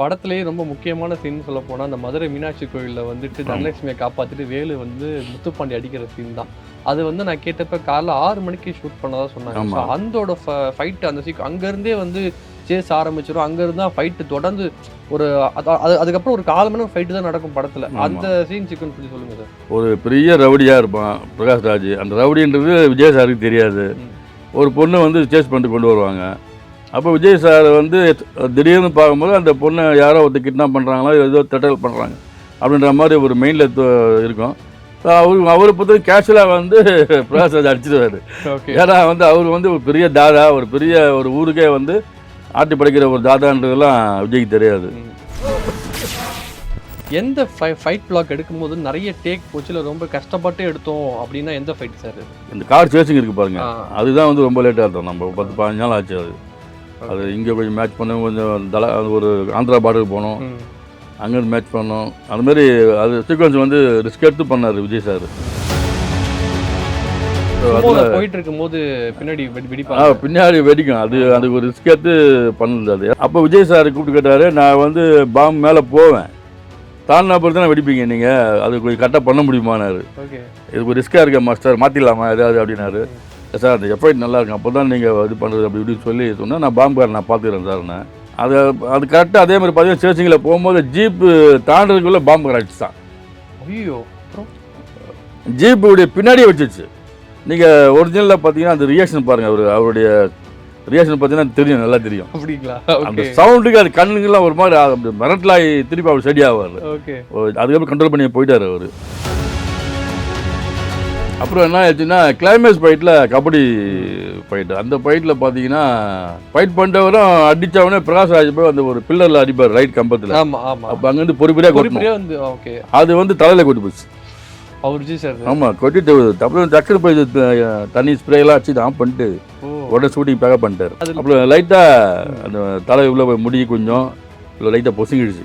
படத்திலேயே ரொம்ப முக்கியமான சீன் சொல்ல போனா அந்த மதுரை மீனாட்சி கோயில்ல வந்துட்டு தனலட்சுமியை காப்பாத்திட்டு வேலு வந்து முத்துப்பாண்டி அடிக்கிற சீன் தான். அது வந்து நான் கேட்டப்ப காலைல 6 மணிக்கு ஷூட் பண்ணதா சொன்னாங்க. அந்தோட ஃபைட் அந்த அங்க இருந்தே வந்து சேஸ் ஆரம்பிச்சிடும். அங்க இருந்தா ஃபைட் தொடர்ந்து ஒரு அதுக்கப்புறம் ஒரு 1/4 மணி நேரம் ஃபைட் தான் நடக்கும் படத்துல. அந்த சீன் சீக்வன்ஸ் பத்தி சொல்லுங்க சார். ஒரு பெரிய ரவுடியா இருப்பான் பிரகாஷ்ராஜ். அந்த ரவுடின்றது விஜய் சாருக்கு தெரியாது. ஒரு பொண்ணு வந்து சேஸ் பண்ணிட்டு கொண்டு வருவாங்க. அப்போ விஜய் சார் வந்து திடீர்னு பார்க்கும்போது அந்த பொண்ணை யாரோ ஒருத்தர் கிட்னாப் பண்ணுறாங்களோ ஏதோ தட்டல் பண்ணுறாங்க அப்படின்ற மாதிரி ஒரு மெயினில் இருக்கும். அவரை பொறுத்த கேஷுவலாக வந்து பிரகாஷ்ராஜ் அடிச்சிடுவார். ஏன்னா வந்து அவர் வந்து ஒரு பெரிய தாதா, ஒரு பெரிய ஒரு ஊருக்கே வந்து ஆட்டி படைக்கிற ஒரு தாதான்றதெல்லாம் விஜய்க்கு தெரியாது. எந்த ஃபைட் பிளாக் எடுக்கும்போது நிறைய டேக் போச்சுல ரொம்ப கஷ்டப்பட்டு எடுத்தோம் அப்படின்னா எந்த ஃபைட் சார்? இந்த கார் சேசிங் இருக்குது பாருங்க, அதுதான் வந்து ரொம்ப லேட்டாக இருக்கும். நம்ம 10-15 நாள் ஆச்சு. அது இங்கே கொஞ்சம் மேட்ச் பண்ண கொஞ்சம் ஒரு ஆந்திரா பார்டருக்கு போனோம், அங்கேருந்து மேட்ச் பண்ணோம். அதுமாரி அது சீக்வன்ஸ் வந்து ரிஸ்க் எடுத்து பண்ணார் விஜய் சார். போயிட்டு இருக்கும்போது பின்னாடி வெடிக்கும். அதுக்கு ஒரு ரிஸ்க் எடுத்து பண்ணது அது. அப்போ விஜய் சார் கூப்பிட்டு கேட்டார், நான் வந்து பாம்பு மேலே போவேன், தாண்டினா பொறுத்து தானே வெடிப்பீங்க நீங்கள், அது கொஞ்சம் கரெக்டாக பண்ண முடியுமானாரு. இதுக்கு ஒரு ரிஸ்க்காக இருக்க மாஸ்டர், மாற்றிடலாமா ஏதாவது அப்படின்னாரு. சார் அந்த எஃபெக்ட் நல்லா இருக்கும், அப்போ தான் நீங்கள் இது பண்ணுறது அப்படி இப்படின்னு சொல்லி சொன்னால் நான் பாம்புக்காரன் நான் பார்த்துக்கிறேன் சார்ண்ணே. அது கரெக்டாக அதே மாதிரி பார்த்தீங்கன்னா சேசிங்கில் போகும்போது ஜீப்பு தாண்டதுக்குள்ளே பாம்பு கரெக்ட் தான். ஐயோ, ஜீப்புடைய பின்னாடியே வச்சிச்சு. நீங்கள் ஒரிஜினலில் பார்த்தீங்கன்னா அந்த ரியாக்ஷன் பாருங்கள், அவருடைய ரியாக்ஷன் பார்த்தீங்கன்னா தெரியும், நல்லா தெரியும். அந்த சவுண்டுக்கு அது கண்ணுங்கெல்லாம் ஒரு மாதிரி மிரட்டலாகி திருப்பி அவர் ஸ்டடி ஆவார். அதுக்கப்புறம் கண்ட்ரோல் பண்ணி போயிட்டார் அவர். அப்புறம் என்ன ஆச்சுன்னா கிளைமேக்ஸ் ஃபைட்டில் கபடி ஃபைட்டு. அந்த ஃபைட்டில் பார்த்தீங்கன்னா ஃபைட் பண்ணிட்டவரும் அடித்தவனே பிரகாஷ்ராஜ் போய் அந்த ஒரு பில்லரில் அடிப்பார் ரைட் கம்பத்தில். அப்போ அங்கேருந்து பொறுப்படியாக கொட்டி அது வந்து தலையில் கொட்டி போச்சு. ஆமாம், கொட்டிட்டு அப்புறம் டக்குனு போய் தண்ணி ஸ்ப்ரேலாம் அடிச்சு ஆஃப் பண்ணிட்டு உடனே ஷூட்டிங் பேக்கப் பண்ணிட்டார். அப்புறம் லைட்டாக அந்த தலை உள்ள போய் முடி கொஞ்சம் லைட்டாக பொசுங்கிடுச்சு.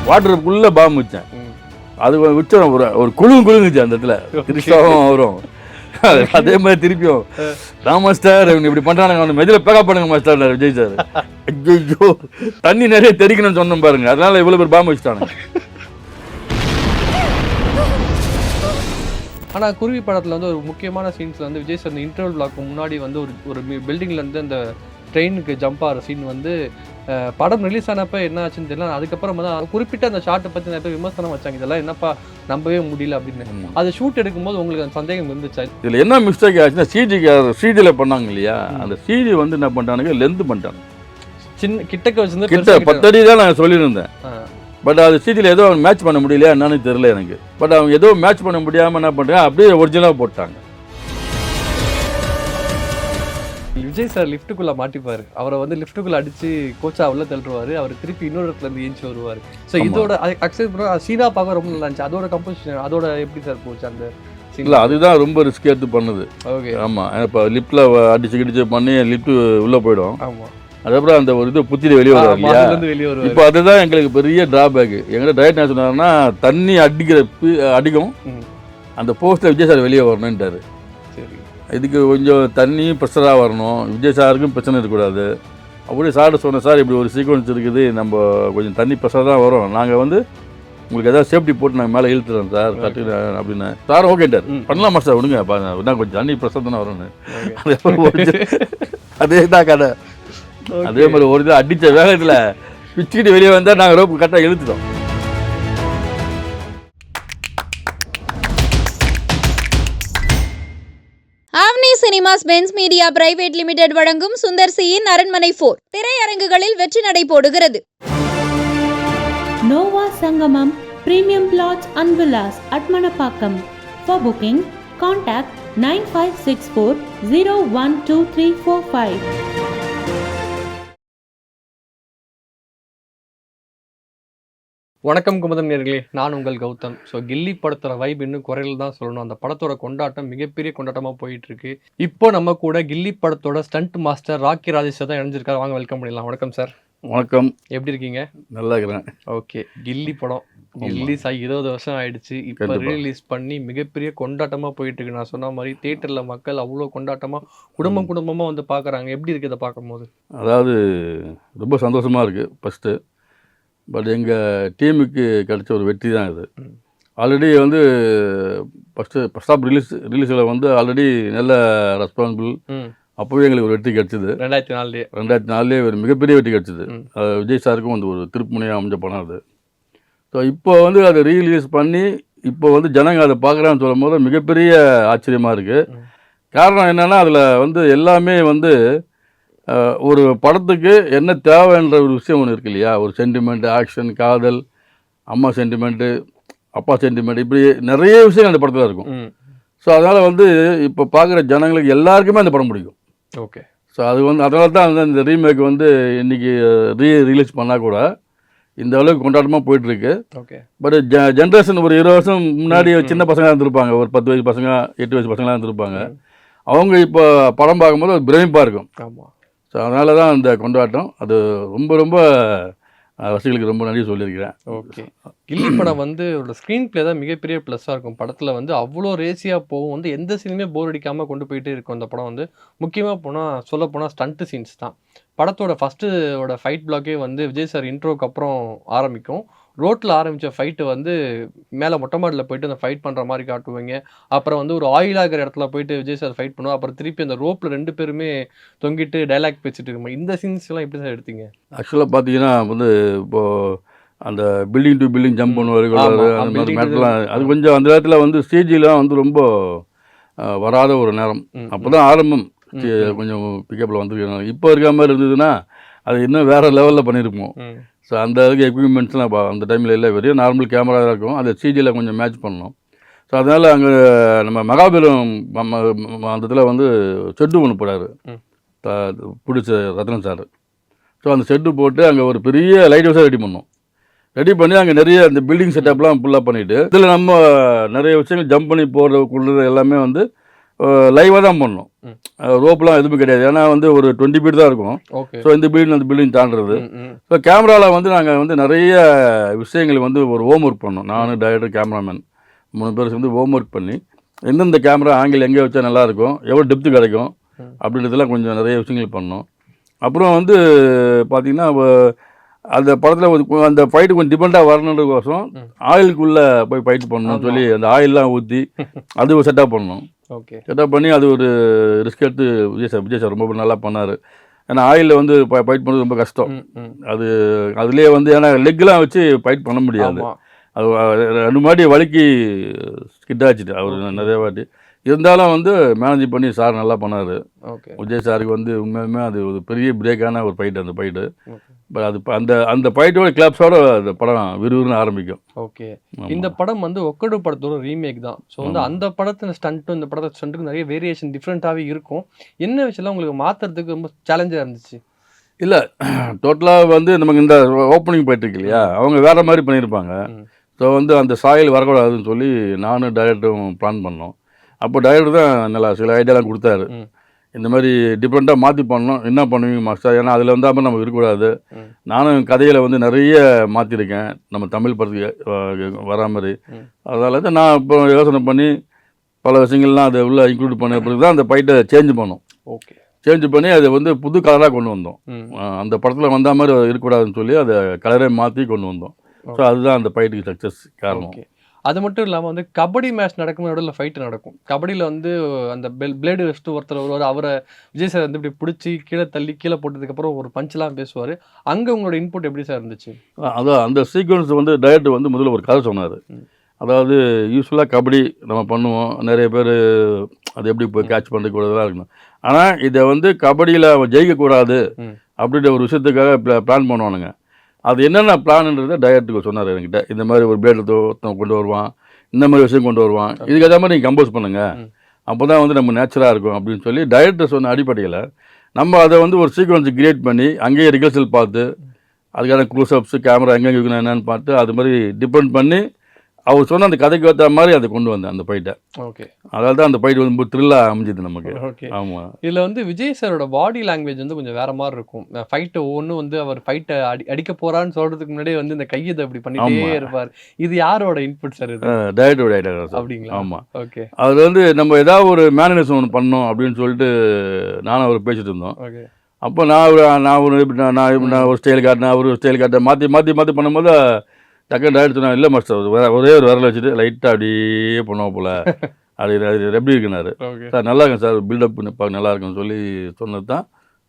வாட்டருக்குள்ளே பாம்பு வச்சேன். அது வச்சோம் ஒரு குழுங்குச்சு அந்த இடத்துல. திருஷ்டாவும் வரும் அதே மாதிரி திருப்பியும் ராம் மாஸ்டர் இவங்க இப்படி பண்ணுறானுங்க, அவனை மெதில் பேக்கப் பண்ணுங்க மாஸ்டர் விஜய் சார். ஐயோ தண்ணி நிறைய தெரிக்கணும்னு சொன்னோம் பாருங்க, அதனால இவ்வளோ பேர் பாம்பு வச்சுட்டானுங்க. ஆனால் குருவி படத்தில் வந்து ஒரு முக்கியமான சீன்ஸில் வந்து விஜய் சார் இந்த இன்டர்வல் பிளாக்கு முன்னாடி வந்து ஒரு பில்டிங்லேருந்து அந்த ட்ரெயினுக்கு ஜம்ப் ஆகிற சீன் வந்து படம் ரிலீஸ் ஆனப்போ என்ன ஆச்சுன்னு தெரியல. அதுக்கப்புறமா தான் குறிப்பிட்ட அந்த ஷார்ட்டை பற்றி நிறைய பேர் விமர்சனம் வச்சாங்க, இதெல்லாம் என்னப்பா நம்பவே முடியல அப்படின்னு. அது ஷூட் எடுக்கும்போது உங்களுக்கு அந்த சந்தேகம் இருந்துச்சா? இதில் என்ன மிஸ்டேக் ஆச்சுன்னா சிஜியில் பண்ணாங்க இல்லையா, அந்த சிஜி வந்து என்ன பண்ணிட்டானுங்க, லென்த் பண்ணிட்டாங்க. சின்ன கிட்டக்க வச்சிருந்து கிட்ட 10 அடி தான் நான் சொல்லியிருந்தேன். பட் அது சிஜியில் ஏதோ அவங்க மேட்ச் பண்ண முடியலையா என்னன்னு தெரியல எனக்கு. பட் அவங்க ஏதோ மேட்ச் பண்ண முடியாமல் என்ன பண்ணுறாங்க, அப்படியே ஒரிஜினலாக போட்டாங்க. விஜய் சார் லிஃப்ட்டுக்குள்ளே மாட்டிப்பார், அவரை வந்து லிஃப்ட்டுக்குள்ளே அடித்து கோச்சா உள்ள தள்ளுவார், அவர் திருப்பி இன்னொரு இடத்துல இருந்து ஏஞ்சி வருவார். ஸோ இதோட அக்செப்ட் பண்ண சீனா பார்க்க ரொம்ப நல்லா இருந்துச்சு. அதோட கம்போசிஷன் அதோட எப்படி சார் போச்சு அந்த இல்லை, அதுதான் ரொம்ப ரிஸ்க் எடுத்து பண்ணுது. ஓகே, ஆமாம். இப்போ லிஃப்ட்டில் அடிச்சு பண்ணி லிஃப்ட்டு உள்ளே போயிடும். ஆமாம், அதுக்கப்புறம் அந்த ஒரு இது புத்திரி வெளியே வருவார் இல்லையா. இப்போ அதுதான் எங்களுக்கு பெரிய டிராபேக். எங்கிட்ட டைரக்ட் என்ன சொன்னாருன்னா, தண்ணி அடிக்கும் அந்த போஸ்ட்டில் விஜய் சார் வெளியே வரணுன்ட்டார். இதுக்கு கொஞ்சம் தண்ணி ப்ரெஷராக வரணும், விஜய் சாருக்கும் பிரச்சனை இருக்கக்கூடாது. அப்படியே சார்ட்டு சொன்னேன், சார் இப்படி ஒரு சீக்வன்ஸ் இருக்குது, நம்ம கொஞ்சம் தண்ணி ப்ரெஷர் தான் வரும், நாங்கள் வந்து உங்களுக்கு எதாவது சேஃப்டி போட்டு நாங்கள் மேலே இழுத்துறோம் சார் கட்டு அப்படின்னு. சார் ஓகேட்டார், பண்ணலாமா சார் விடுங்க, கொஞ்சம் தண்ணி ப்ரெஷர் தானே வரும்னு. அதே தான் கதை. அதே மாதிரி ஒரு இதில் அடித்த வேகத்தில் பிச்சுக்கிட்டு வெளியே வந்தால் நாங்கள் ரோப்பு கரெக்டாக இழுத்துட்டோம். Avni cinemas Benz media private limited வழங்கும் சுந்தர் சியின் அரண்மனை 4 திரையரங்குகளில் வெற்றி நடை போடுகிறது. நோவா சங்கமம் premium plots and villas at Manapakkam. For booking, contact 9564012345. வணக்கம் குமுதம் நேயர்களே, நான் உங்கள் கௌதம். ஸோ கில்லி படத்தோட வைப் இன்னும் குறையில் தான் சொல்லணும். அந்த படத்தோட கொண்டாட்டம் மிகப்பெரிய கொண்டாட்டமாக போயிட்டு இருக்கு. இப்போ நம்ம கூட கில்லி படத்தோட ஸ்டண்ட் மாஸ்டர் ராக்கி ராஜேஷ் தான் இணைஞ்சிருக்காரு. வாங்க வெல்கம் பண்ணிடலாம். வணக்கம் சார். வணக்கம், எப்படி இருக்கீங்க? நல்லா இருக்கிறேன். ஓகே, கில்லி படம் ரிலீஸ் ஆகி 20 வருஷம் ஆயிடுச்சு. இப்போ ரீரிலீஸ் பண்ணி மிகப்பெரிய கொண்டாட்டமாக போயிட்டு இருக்கு. நான் சொன்ன மாதிரி தியேட்டரில் மக்கள் அவ்வளோ கொண்டாட்டமாக குடும்பமாக வந்து பார்க்குறாங்க. எப்படி இருக்குது இதை பார்க்கும்போது? அதாவது ரொம்ப சந்தோஷமாக இருக்குது ஃபஸ்ட்டு. பட் எங்கள் டீமுக்கு கிடைச்ச ஒரு வெற்றி தான் இது. ஆல்ரெடி வந்து ஃபஸ்ட் ஆஃப் ரிலீஸில் வந்து ஆல்ரெடி நல்ல ரெஸ்பான்சிபிள். அப்போவே எங்களுக்கு ஒரு வெற்றி கிடச்சிது. 2004 ஒரு மிகப்பெரிய வெற்றி கிடச்சிது. விஜய் சாருக்கும் வந்து ஒரு திருப்புமுனையாக அமைஞ்ச படம் அது. ஸோ இப்போ வந்து அதை ரீரிலீஸ் பண்ணி இப்போ வந்து ஜனங்க அதை பார்க்குறான்னு சொல்லும் போது மிகப்பெரிய ஆச்சரியமாக இருக்குது. காரணம் என்னென்னா அதில் வந்து எல்லாமே வந்து ஒரு படத்துக்கு என்ன தேவைன்ற ஒரு விஷயம் ஒன்று இருக்கு இல்லையா? ஒரு சென்டிமெண்ட், ஆக்ஷன், காதல், அம்மா சென்டிமெண்ட்டு, அப்பா சென்டிமெண்ட், இப்படி நிறைய விஷயம் அந்த படத்தில் இருக்கும். ஸோ அதனால் வந்து இப்போ பார்க்குற ஜனங்களுக்கு எல்லாருக்குமே அந்த படம் பிடிக்கும். ஓகே. ஸோ அது வந்து அதனால தான் வந்து இந்த ரீமேக் வந்து இன்றைக்கி ரிலீஸ் பண்ணால் கூட இந்த அளவுக்கு கொண்டாட்டமாக போயிட்டுருக்கு. ஓகே. பட் ஜென்ரேஷன் ஒரு 20 வருஷம் முன்னாடி சின்ன பசங்களாக இருந்திருப்பாங்க, ஒரு 10 வயசு பசங்க, 8 வயசு பசங்களாக இருந்திருப்பாங்க. அவங்க இப்போ படம் பார்க்கும்போது அது பிரமிப்பாக இருக்கும். ஆமாம். ஸோ அதனால தான் அந்த கொண்டாட்டம். அது ரொம்ப ரொம்ப ரசிகளுக்கு ரொம்ப நன்றி சொல்லியிருக்கிறேன். ஓகே. கில்லி படம் வந்து ஒரு ஸ்க்ரீன் பிளே தான் மிகப்பெரிய ப்ளஸ்ஸாக இருக்கும். படத்தில் வந்து அவ்வளோ ரேசியாக போகும். வந்து எந்த சீனுமே போர் அடிக்காமல் கொண்டு போயிட்டே இருக்கும் அந்த படம். வந்து முக்கியமாக சொல்லப்போனால் ஸ்டண்ட்டு சீன்ஸ் தான். படத்தோட ஃபஸ்ட்டோட ஃபைட் பிளாக்கே வந்து விஜய் சார் இன்ட்ரோக்கு அப்புறம் ஆரம்பிக்கும். ரோட்டில் ஆரம்பித்த ஃபைட்டு வந்து மேலே மொட்டை மாடியில் போயிட்டு அந்த ஃபைட் பண்ணுற மாதிரி காட்டுவாங்க. அப்புறம் வந்து ஒரு ஆயில் ஆகிற இடத்துல போயிட்டு விஜய் சார் ஃபைட் பண்ணுவோம். அப்புறம் திருப்பி அந்த ரோப்பில் 2 பேருமே தொங்கிட்டு டைலாக் பேசிட்டு இருக்கோம். இந்த சீன்ஸ்லாம் எப்படி சார் எடுத்தீங்க? ஆக்சுவலாக பார்த்தீங்கன்னா வந்து இப்போது அந்த பில்டிங் டு பில்டிங் ஜம்ப் பண்ணுவார், அந்த மாதிரி மேட்டர்லாம் அது கொஞ்சம் அந்த நேரத்தில் வந்து ஸ்டேஜிலாம் வந்து ரொம்ப வராத ஒரு நேரம். அப்போ தான் ஆரம்பம் கொஞ்சம் பிக்கப்பில் வந்துருக்கணும். இப்போ இருக்க மாதிரி இருந்ததுன்னா அது இன்னும் வேறு லெவலில் பண்ணியிருப்போம். ஸோ அந்த அளவுக்கு எக்யூப்மெண்ட்ஸ்லாம் அந்த டைமில் இல்லை, வெறும் நார்மல் கேமரா தான் இருக்கும். அதை சிஜியில் கொஞ்சம் மேட்ச் பண்ணோம். ஸோ அதனால் அங்கே நம்ம மகாபலிபுரம் அந்த இதில் வந்து ஷெட்டு ஒன்று போடாரு பிடிச்ச ரத்னம் சார். ஸோ அந்த ஷெட்டு போட்டு அங்கே ஒரு பெரிய லைட் ஹவுஸாக ரெடி பண்ணி அங்கே நிறைய அந்த பில்டிங் செட்டப்லாம் ஃபுல்லாக பண்ணிவிட்டு இதில் நம்ம நிறைய விஷயங்கள் ஜம்ப் பண்ணி போடுறது எல்லாமே வந்து லைவாக தான் பண்ணோம். ரோப்லாம் எதுவுமே கிடையாது. ஏன்னா வந்து ஒரு 20 ஃபீட் தான் இருக்கும். ஸோ இந்த பில்டிங் அந்த பில்டிங் தாண்டுறது. ஸோ கேமராவில் வந்து நாங்கள் வந்து நிறைய விஷயங்கள் வந்து ஒரு ஹோம் ஒர்க் பண்ணோம். நான் டைரக்டர், கேமராமேன் 3 பேர் சேர்ந்து ஹோம் ஒர்க் பண்ணி எந்தெந்த கேமரா ஆங்கிள் எங்கே வச்சா நல்லாயிருக்கும், எவ்வளோ டெப்த்து கிடைக்கும் அப்படின்றதெல்லாம் கொஞ்சம் நிறைய விஷயங்கள் பண்ணோம். அப்புறம் வந்து பார்த்திங்கன்னா அந்த படத்தில் அந்த ஃபைட்டு கொஞ்சம் டிஃபரெண்ட்டாக வரணுன்றதுக்கோசம் ஆயிலுக்குள்ளே போய் ஃபைட் பண்ணணும்னு சொல்லி அந்த ஆயிலெலாம் ஊற்றி அது ஒரு செட்டப் பண்ணோம். ஓகே. செட்டப் பண்ணி அது ஒரு ரிஸ்க் எடுத்து விஜய் சார் ரொம்ப நல்லா பண்ணார். ஏன்னா ஆயிலில் வந்து ஃபைட் பண்ணுறது ரொம்ப கஷ்டம். அதுலேயே வந்து ஏன்னா லெக்லாம் வச்சு ஃபைட் பண்ண முடியாது. அது 2 வாட்டி வலிக்கு ஸ்கிட் ஆச்சுட்டு அவர் நிறைய வாட்டி. இருந்தாலும் வந்து மேனேஜ் பண்ணி சார் நல்லா பண்ணார். ஓகே. விஜய் சாருக்கு வந்து உண்மையுமே அது ஒரு பெரிய பிரேக்கான ஒரு ஃபைட்டு அந்த ஃபைட்டு. பட் அது அந்த ஃபைட்டோட கிளாப்ஸோட அந்த படம் விறுவிறுன்னு ஆரம்பிக்கும். ஓகே. இந்த படம் வந்து ஒக்கடு படத்தோட ரீமேக் தான். ஸோ வந்து அந்த படத்தில் ஸ்டண்ட்டும் இந்த படத்தை ஸ்டண்ட்டுக்கும் நிறைய வேரியேஷன் டிஃப்ரெண்ட்டாகவே இருக்கும். என்ன விஷயம்லாம் உங்களுக்கு மாற்றுறதுக்கு ரொம்ப சேலஞ்சாக இருந்துச்சு? இல்லை, டோட்டலாக வந்து நமக்கு இந்த ஓப்பனிங் போயிட்டுருக்கு இல்லையா, அவங்க வேறு மாதிரி பண்ணியிருப்பாங்க. ஸோ வந்து அந்த சாயல் வரக்கூடாதுன்னு சொல்லி நானும் டைரக்டரும் பிளான் பண்ணோம். அப்போ டைரக்டர் தான் நல்லா சில ஐடியாலாம் கொடுத்தாரு. இந்த மாதிரி டிஃப்ரெண்ட்டாக மாற்றி பண்ணணும், என்ன பண்ணுவீங்க மாஸ்டர், ஏன்னா அதில் வந்தாமல் நம்ம இருக்கக்கூடாது. நானும் கதையில் வந்து நிறைய மாற்றிருக்கேன் நம்ம தமிழ் படத்துக்கு வரா மாதிரி. அதனால தான் நான் இப்போ யோசனை பண்ணி பல விஷயங்கள்லாம் அதை உள்ளே இன்க்ளூட் பண்ண பிறகு தான் அந்த ஃபைட்டை சேஞ்ச் பண்ணோம். ஓகே. சேஞ்ச் பண்ணி அதை வந்து புது கலராக கொண்டு வந்தோம். அந்த படத்தில் வந்த மாதிரி இருக்கக்கூடாதுன்னு சொல்லி அதை கலரை மாற்றி கொண்டு வந்தோம். ஸோ அதுதான் அந்த ஃபைட்டுக்கு சக்ஸஸ் காரணம். அது மட்டும் இல்லாமல் வந்து கபடி மேட்ச் நடக்கும் நடுவில் ஃபைட்டு நடக்கும். கபடியில் வந்து அந்த பிளேடு வச்சுட்டு ஒருத்தர் வருவார். அவரை விஜய் சார் வந்து இப்படி பிடிச்சி கீழே தள்ளி கீழே போட்டதுக்கப்புறம் ஒரு பஞ்செலாம் பேசுவார். அங்கே உங்களோட இன்புட் எப்படி சார் இருந்துச்சு? அதான் அந்த சீக்வன்ஸ் வந்து டைரக்டர் வந்து முதல்ல ஒரு கதை சொன்னார். அதாவது யூஸ்வலாக கபடி நம்ம பண்ணுவோம், நிறைய பேர் அது எப்படி போய் கேட்ச் பண்ணுறதுக்கூடலாம் இருக்கணும். ஆனால் இதை வந்து கபடியில் ஜெயிக்கக்கூடாது அப்படின்ற ஒரு விஷயத்துக்காக பிளான் பண்ணுவானுங்க. அது என்னென்ன பிளான்ன்றதை டைரக்டருக்கு சொன்னார் என்கிட்ட. இந்த மாதிரி ஒரு பிளேடு கொண்டு வருவான், இந்த மாதிரி விஷயம் கொண்டு வருவான், இதுக்கு ஏற்ற மாதிரி நீங்கள் கம்போஸ் பண்ணுங்கள், அப்போ தான் வந்து நம்ம நேச்சுரலாக இருக்கும் அப்படின்னு சொல்லி டைரக்டர் சொன்ன அடிப்படையில் நம்ம அதை வந்து ஒரு சீக்வன்ஸ் கிரியேட் பண்ணி அங்கேயே ரிஹர்சல் பார்த்து அதுக்கான க்ளோஸ்அப்ஸு கேமரா எங்கெங்கே இருக்கணும் என்னென்னு பார்த்து அது மாதிரி டிபெண்ட் பண்ணி அவர் சொன்ன அந்த கதைக்கு ஏற்ற மாதிரி அதை கொண்டு வந்தேன் அந்த ஃபைட்டை. ஓகே. அதாவது தான் அந்த ஃபைட் வந்து த்ரில்லாக அமைஞ்சது நமக்கு. ஓகே. ஆமாம். இதில் வந்து விஜய் சாரோட பாடி லாங்குவேஜ் வந்து கொஞ்சம் வேற மாதிரி இருக்கும். ஃபைட்டை ஒவ்வொன்றும் வந்து அவர் ஃபைட்டை அடிக்க போறான்னு சொல்றதுக்கு முன்னாடியே வந்து இந்த கையை அப்படி பண்ணிட்டே இருப்பார். இது யாரோட இன்புட் சார்? இது டைரக்டரோட ஐடியா சார். அப்படிங்களா? ஆமாம். ஓகே. அது வந்து நம்ம ஏதாவது ஒரு மேனரிசம் ஒன்று பண்ணோம் அப்படின்னு சொல்லிட்டு நானும் அவர் பேசிட்டு இருந்தோம். ஓகே. அப்போ நான் ஒரு ஸ்டைல் காட்டினேன், அவர் ஸ்டைல் காட்டினேன், மாற்றி பண்ணும்போது டக்குன்னு டைரக்டர் சொன்னா, இல்லை மாஸ்டர் ஒரே ஒரு விரல் வச்சுட்டு லைட்டாக அப்படியே பண்ணுவோம் போல் அது எப்படி இருக்குனாரு. சார் நல்லா இருக்கும் சார், பில்டப் நல்லா இருக்குன்னு சொல்லி சொன்னது தான்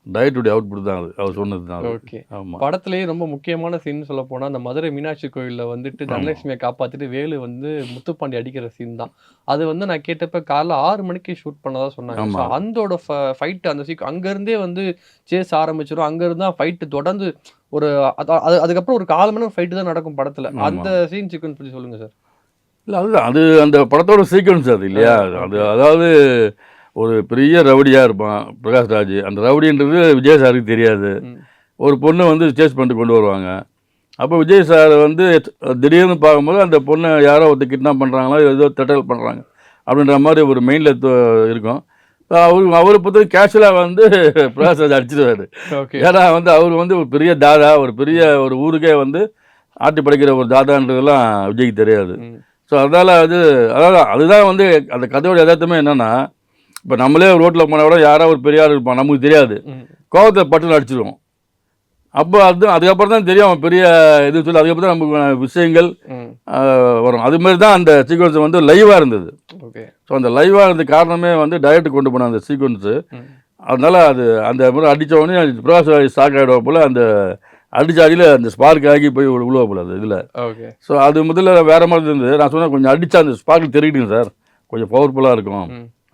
டைரக்டருடைய அவுட்புட் தான். அது அவர் சொன்னது தான். ஓகே. படத்துலேயே ரொம்ப முக்கியமான சீன் சொல்ல போனால் அந்த மதுரை மீனாட்சி கோயிலில் வந்துட்டு தனலட்சுமியை காப்பாற்றிட்டு வேலு வந்து முத்துப்பாண்டி அடிக்கிற சீன் தான். அது வந்து நான் கேட்டப்ப காலைல 6 மணிக்கு ஷூட் பண்ணதா சொன்னாங்க. அந்தோட ஃபைட் அந்த அங்கேருந்தே வந்து சேஸ் ஆரம்பிச்சிடும். அங்கேருந்து தான் ஃபைட்டு தொடர்ந்து ஒரு அதுக்கப்புறம் ஒரு 1/4 மணி நேரம் ஃபைட்டு தான் நடக்கும் படத்தில். அந்த சீன் சீக்வன்ஸ் பற்றி சொல்லுங்க சார். இல்லை அதுதான் அது அந்த படத்தோட சீக்வன்ஸ் அது இல்லையா. அது அதாவது ஒரு பெரிய ரவுடியாக இருப்பான் பிரகாஷ்ராஜ். அந்த ரவுடின்றது விஜய் சாருக்கு தெரியாது. ஒரு பொண்ணை வந்து சேஸ் பண்ணிட்டு கொண்டு வருவாங்க. அப்போ விஜய் சார் வந்து திடீர்னு பார்க்கும்போது அந்த பொண்ணை யாரோ ஒருத்தர் கிட்னாப் பண்ணுறாங்களோ ஏதோ தட்டல் பண்ணுறாங்க அப்படின்ற மாதிரி ஒரு மைண்டில் இருக்கும். அவரை பொறுத்த கேஷுவலாக வந்து பிரகாஷ்ராஜ் அடிச்சிடுவார். ஏன்னா வந்து அவர் வந்து ஒரு பெரிய தாதா, ஒரு பெரிய ஒரு ஊருக்கே வந்து ஆட்டி படைக்கிற ஒரு தாதான்றதெல்லாம் விஜய்க்கு தெரியாது. ஸோ அதனால் அதுதான் வந்து அந்த கதையோட யதார்த்தமே என்னென்னா, இப்போ நம்மளே ரோட்டில் போனால் கூட யாராவது ஒரு பெரிய ஆள் இருப்பான், நமக்கு தெரியாது, கோவத்தை பட்டுன்னு அடிச்சிடுவோம். அப்போ அதுக்கப்புறம் தான் தெரியும் அவன் பெரிய இது சொல்லி, அதுக்கப்புறம் தான் நமக்கு விஷயங்கள் வரும். அதுமாரி தான் அந்த சீக்வன்ஸ் வந்து லைவாக இருந்தது. ஓகே. ஸோ அந்த லைவாக இருந்தது காரணமே வந்து டைரக்ட் கொண்டு போன அந்த சீக்வன்ஸு. அதனால் அது அந்த முறை அடித்தவொடனே பிரகாஷ் ஸ்டாக் ஆகிடுவா போல் அந்த அடிச்சாடியில் அந்த ஸ்பார்க் ஆகி போய் உழுவ போல அது இதில். ஓகே. ஸோ அது முதல்ல வேறு மாதிரி இருந்தது. நான் சொன்னேன் கொஞ்சம் அடித்தா அந்த ஸ்பார்க்கில் தெரிவிடுங்க சார், கொஞ்சம் பவர்ஃபுல்லாக இருக்கும்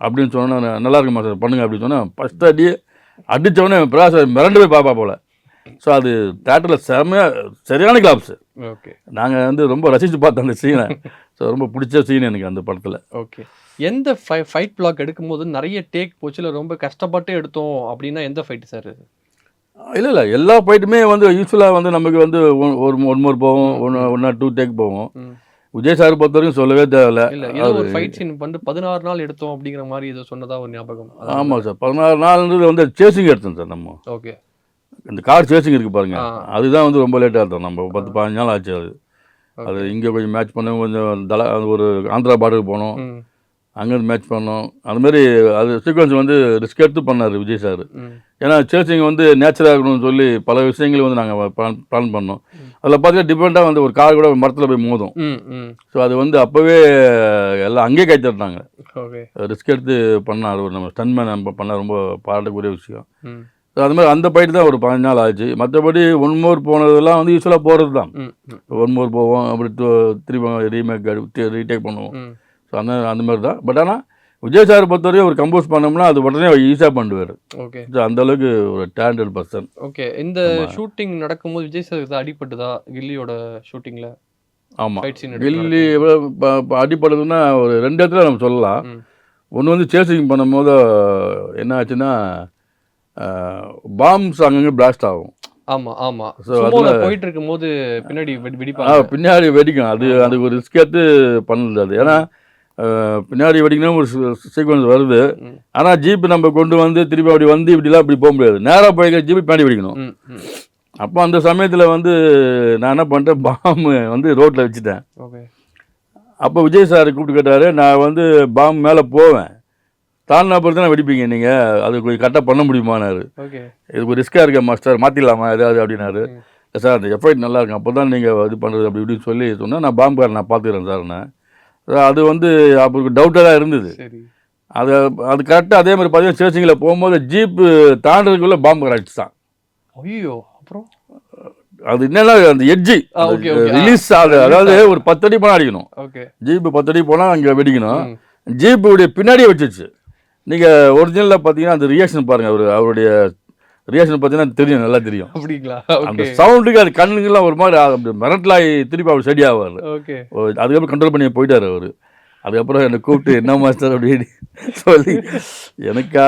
அப்படின்னு சொன்னால் நல்லா இருக்குமா சார் பண்ணுங்க அப்படின்னு சொன்னால் ஃபஸ்ட் அடித்தவொடனே பிரகாஷ் மிரண்டு போய் பார்ப்பா போல். ஸோ அது தேட்டரில் சரியான கிளாப்ஸு. ஓகே. நாங்கள் வந்து ரொம்ப ரசித்து பார்த்தோம் அந்த சீனை. ஸோ ரொம்ப பிடிச்ச சீன் எனக்கு அந்த படத்தில். ஓகே. எந்த ஃபைட் பிளாக் எடுக்கும்போது நிறைய டேக் போச்சு இல்லை ரொம்ப கஷ்டப்பட்டு எடுத்தோம் அப்படின்னா எந்த ஃபைட்டு சார்? இல்லை எல்லா ஃபைட்டுமே வந்து யூஸ்வலாக வந்து நமக்கு வந்து ஒன் மோர் போவோம், 1 or 2 டேக் போவோம். விஜய் சார் பொறுத்த வரைக்கும் சொல்லவே தேவையில்ல. ஒரு ஃபைட் சீன் வந்து 16 நாள் எடுத்தோம் அப்படிங்கிற மாதிரி ஏதோ சொன்னதா ஒரு ஞாபகம். ஆமாம் சார், 16 நாள்ன்றது வந்து சேசிங் எடுத்தோம் சார் நம்ம. ஓகே. இந்த கார் சேசிங் இருக்குது பாருங்க, அதுதான் வந்து ரொம்ப லேட்டாக எடுத்தோம். நம்ம 10-15 நாள் ஆச்சு. அது இங்கே கொஞ்சம் மேட்ச் பண்ணோம், கொஞ்சம் ஒரு ஆந்திரா பார்டருக்கு போனோம், அங்கேருந்து மேட்ச் பண்ணோம். அதுமாரி அது சீக்வன்ஸ் வந்து ரிஸ்க் எடுத்து பண்ணார் விஜய் சார். ஏன்னா சேசிங் வந்து நேச்சராக இருக்கணும்னு சொல்லி பல விஷயங்கள் வந்து நாங்கள் பிளான் பண்ணோம். அதில் பார்த்தீங்கன்னா டிஃப்ரெண்ட்டாக வந்து ஒரு கார் கூட மரத்தில் போய் மோதும். ஸோ அது வந்து அப்போவே எல்லாம் அங்கேயே கை தட்டாங்க. ரிஸ்க் எடுத்து பண்ணார் ஒரு நம்ம ஸ்டன்மேன் நம்ம பண்ண ரொம்ப பாராட்டக்கூடிய விஷயம். ஸோ அது மாதிரி அந்த ஃபைட்டு தான் ஒரு 15 நாள் ஆச்சு. மற்றபடி 1 more போனதெல்லாம் வந்து யூஸ்வலாக போகிறது தான். 1 more போவோம், அப்படி திரும்ப ரீடேக் பண்ணுவோம். ஸோ அந்த மாதிரி தான். பட் ஆனால் விஜய் சார் பொறுத்தவரையும் ஒரு கம்போஸ் பண்ணோம்னா அது உடனே ஈஸியாக பண்ணுவார். ஓகே. ஸோ அந்தளவுக்கு ஒரு டேலண்டட் பர்சன். ஓகே. இந்த ஷூட்டிங் நடக்கும்போது விஜய் சார் அடிபட்டுதா கில்லியோட ஷூட்டிங்கில்? ஆமாம், கில்லி அடிபடுறதுன்னா ஒரு 2 இடத்துல நம்ம சொல்லலாம். ஒன்று வந்து சேசிங் பண்ணும்போது என்ன ஆச்சுன்னா பாம்ஸ் அங்கங்கே பிளாஸ்ட் ஆகும். ஆமாம் ஆமாம். ஸோ அதில் போயிட்டு இருக்கும்போது பின்னாடி பின்னாடி வெடிக்கும். அதுக்கு ஒரு ரிஸ்க் எடுத்து பண்ணுது அது. ஏன்னா பின்னாடி வெடிக்கணும் ஒரு சீக்வன்ஸ் வருது. ஆனால் ஜீப்பு நம்ம கொண்டு வந்து திருப்பி அப்படி வந்து இப்படிலாம் இப்படி போக முடியாது, நேராக போய் ஜீப்பு பின்னாடி வெடிக்கணும். அப்போ அந்த சமயத்தில் வந்து நான் என்ன பண்ணிட்டேன், பாம்பு வந்து ரோட்டில் வச்சுட்டேன். ஓகே. அப்போ விஜய் சார் கூப்பிட்டு கேட்டார், நான் வந்து பாம்பு மேலே போவேன், தாண்டினா பொறுத்து தான் வெடிப்பீங்க நீங்கள், அது கொஞ்சம் கரெக்டாக பண்ண முடியுமானாரு. ஓகே. இது ஒரு ரிஸ்க்காக இருக்கேன் மாஸ்டர், மாற்றிடலாமா ஏதாவது அப்படின்னாரு. சார் அந்த எஃபெக்ட் நல்லா இருக்கும், அப்போ தான் நீங்கள் இது பண்ணுறது அப்படி இப்படின்னு சொல்லி சொன்னால், நான் பாம்புக்காரன் நான் பார்த்துக்கிறேன் சார்ண்ணே. அது வந்து அப்போ டவுட்டாக தான் இருந்தது. அது கரெக்டாக அதே மாதிரி பார்த்தீங்கன்னா சேசிங்கில் போகும்போது ஜீப்பு தாண்டதுக்குள்ளே பாம்பு அடிச்சு தான். ஐயோ. அப்புறம் அது என்னன்னா அந்த எட்ஜி ரிலீஸ் ஆகுது, அதாவது ஒரு 10 அடி போனால் அடிக்கணும். ஓகே. ஜீப்பு 10 அடி போனால் அங்கே வெடிக்கணும். ஜீப்புடைய பின்னாடியே வச்சிருச்சு. நீங்கள் ஒரிஜினலில் பார்த்தீங்கன்னா அந்த ரியாக்ஷன் பாருங்கள், அவருடைய ரியாக்ஷன் பார்த்தீங்கன்னா தெரியும், நல்லா தெரியும். அப்படிங்களா? அந்த சவுண்டுக்கு அது கண்ணுங்கெல்லாம் ஒரு மாதிரி மிரட்டலாகி திருப்பி அவர் ஸ்டடி ஆவார். ஓகே. அதுக்கப்புறம் கண்ட்ரோல் பண்ணி போயிட்டார் அவர். அதுக்கப்புறம் என்னை கூப்பிட்டு என்ன மாஸ்டர் அப்படின்னு சொல்லி எனக்கா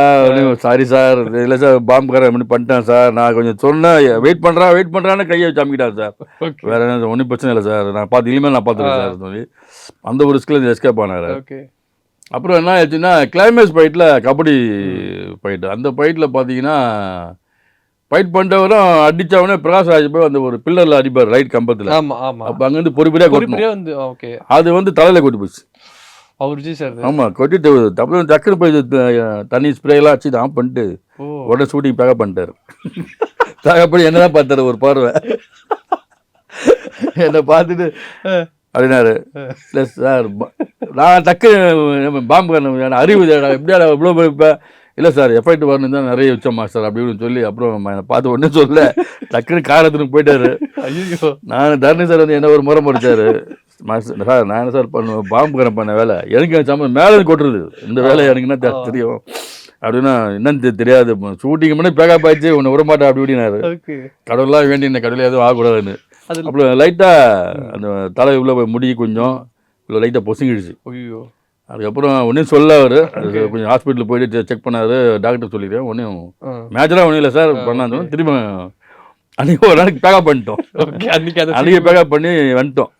சாரி சார், இல்லை சார் பாம்புக்காரன் அப்படி பண்ணிட்டேன் சார், நான் கொஞ்சம் சொன்னேன் வெயிட் பண்ணுறான்னு கையை வச்சு அமுக்கிட்டான் சார், வேறு என்ன ஒன்றும் பிரச்சனை இல்லை சார், நான் பார்த்து இனிமேல் நான் பார்த்துக்கிறேன் சார் சொல்லி அந்த ஒரு ரிஸ்கில் எஸ்கேப் ஆனார். அப்புறம் என்ன ஆச்சுன்னா கிளைமேக்ஸ் ஃபைட்டில் கபடி ஃபைட்டு, அந்த ஃபைட்டில் பார்த்தீங்கன்னா ஃபைட் பண்ணிட்டவரும் அடித்தவனே பிரகாஷ் ராஜ் போய் அந்த ஒரு பில்லரில் அடிப்பார் ரைட் கம்பத்தில். அப்போ அங்கேருந்து பொறுப்படியாக கொட்டணும், அது வந்து தலையில் கொட்டி போச்சு. ஆமாம், கொட்டிட்டு அப்புறம் டக்குனு போய் தண்ணி ஸ்ப்ரேலாம் வச்சு ஆஃப் பண்ணிட்டு உடனே ஷூட்டிங் பேக்கப் பண்ணிட்டார். பேக்கப்படி என்ன தான் பார்த்தாரு ஒரு பார்வை, என்னை பார்த்துட்டு அப்படின்னாரு, இல்லை சார் நான் டக்கு பாம்பு அறிவு எப்படியா இவ்வளோ போய்ப்பேன், இல்லை சார் எஃபெக்ட் வரணும் தான் நிறைய வச்சோம் மாஸ்டர் அப்படின்னு சொல்லி அப்புறம் பார்த்து ஒன்றும் சொல்ல டக்குன்னு காரத்துக்கு போயிட்டாரு. நான் தர்ணி சார் வந்து என்ன ஒரு முறை முடிச்சாரு, மாஸ்டர் சார் நான் என்ன சார் பண்ணுவேன் பாம்புக்காரன் பண்ண வேலை எனக்கு சம்பளம் மேலே கொட்டுறது, இந்த வேலை எனக்கு என்ன தெரியும் அப்படின்னா என்னன்னு தெரியாது, ஷூட்டிங் பண்ணி பேக்கப் ஆயிடுச்சு ஒன்று விடமாட்டேன் அப்படி இப்படினாரு. கடவுளாக வேண்டி இந்த கடவுள் எதுவும் ஆகக்கூடாதுன்னு. அப்புறம் லைட்டாக அந்த தலை உள்ள போய் முடி கொஞ்சம் லைட்டாக பொசுங்கிடுச்சு. அதுக்கப்புறம் ஒன்றும் சொல்ல அவர் கொஞ்சம் ஹாஸ்பிட்டலில் போயிட்டு செக் பண்ணாரு, டாக்டர் சொல்லிடுறேன் ஒன்றும் மேஜராக ஒன்றும் இல்லை சார் பண்ணாலும் திரும்ப அன்றைக்கி ஒரு நாளைக்கு பேக்கப் பண்ணிட்டோம். அன்றைக்கி பேக்கப் பண்ணி வந்துட்டோம்.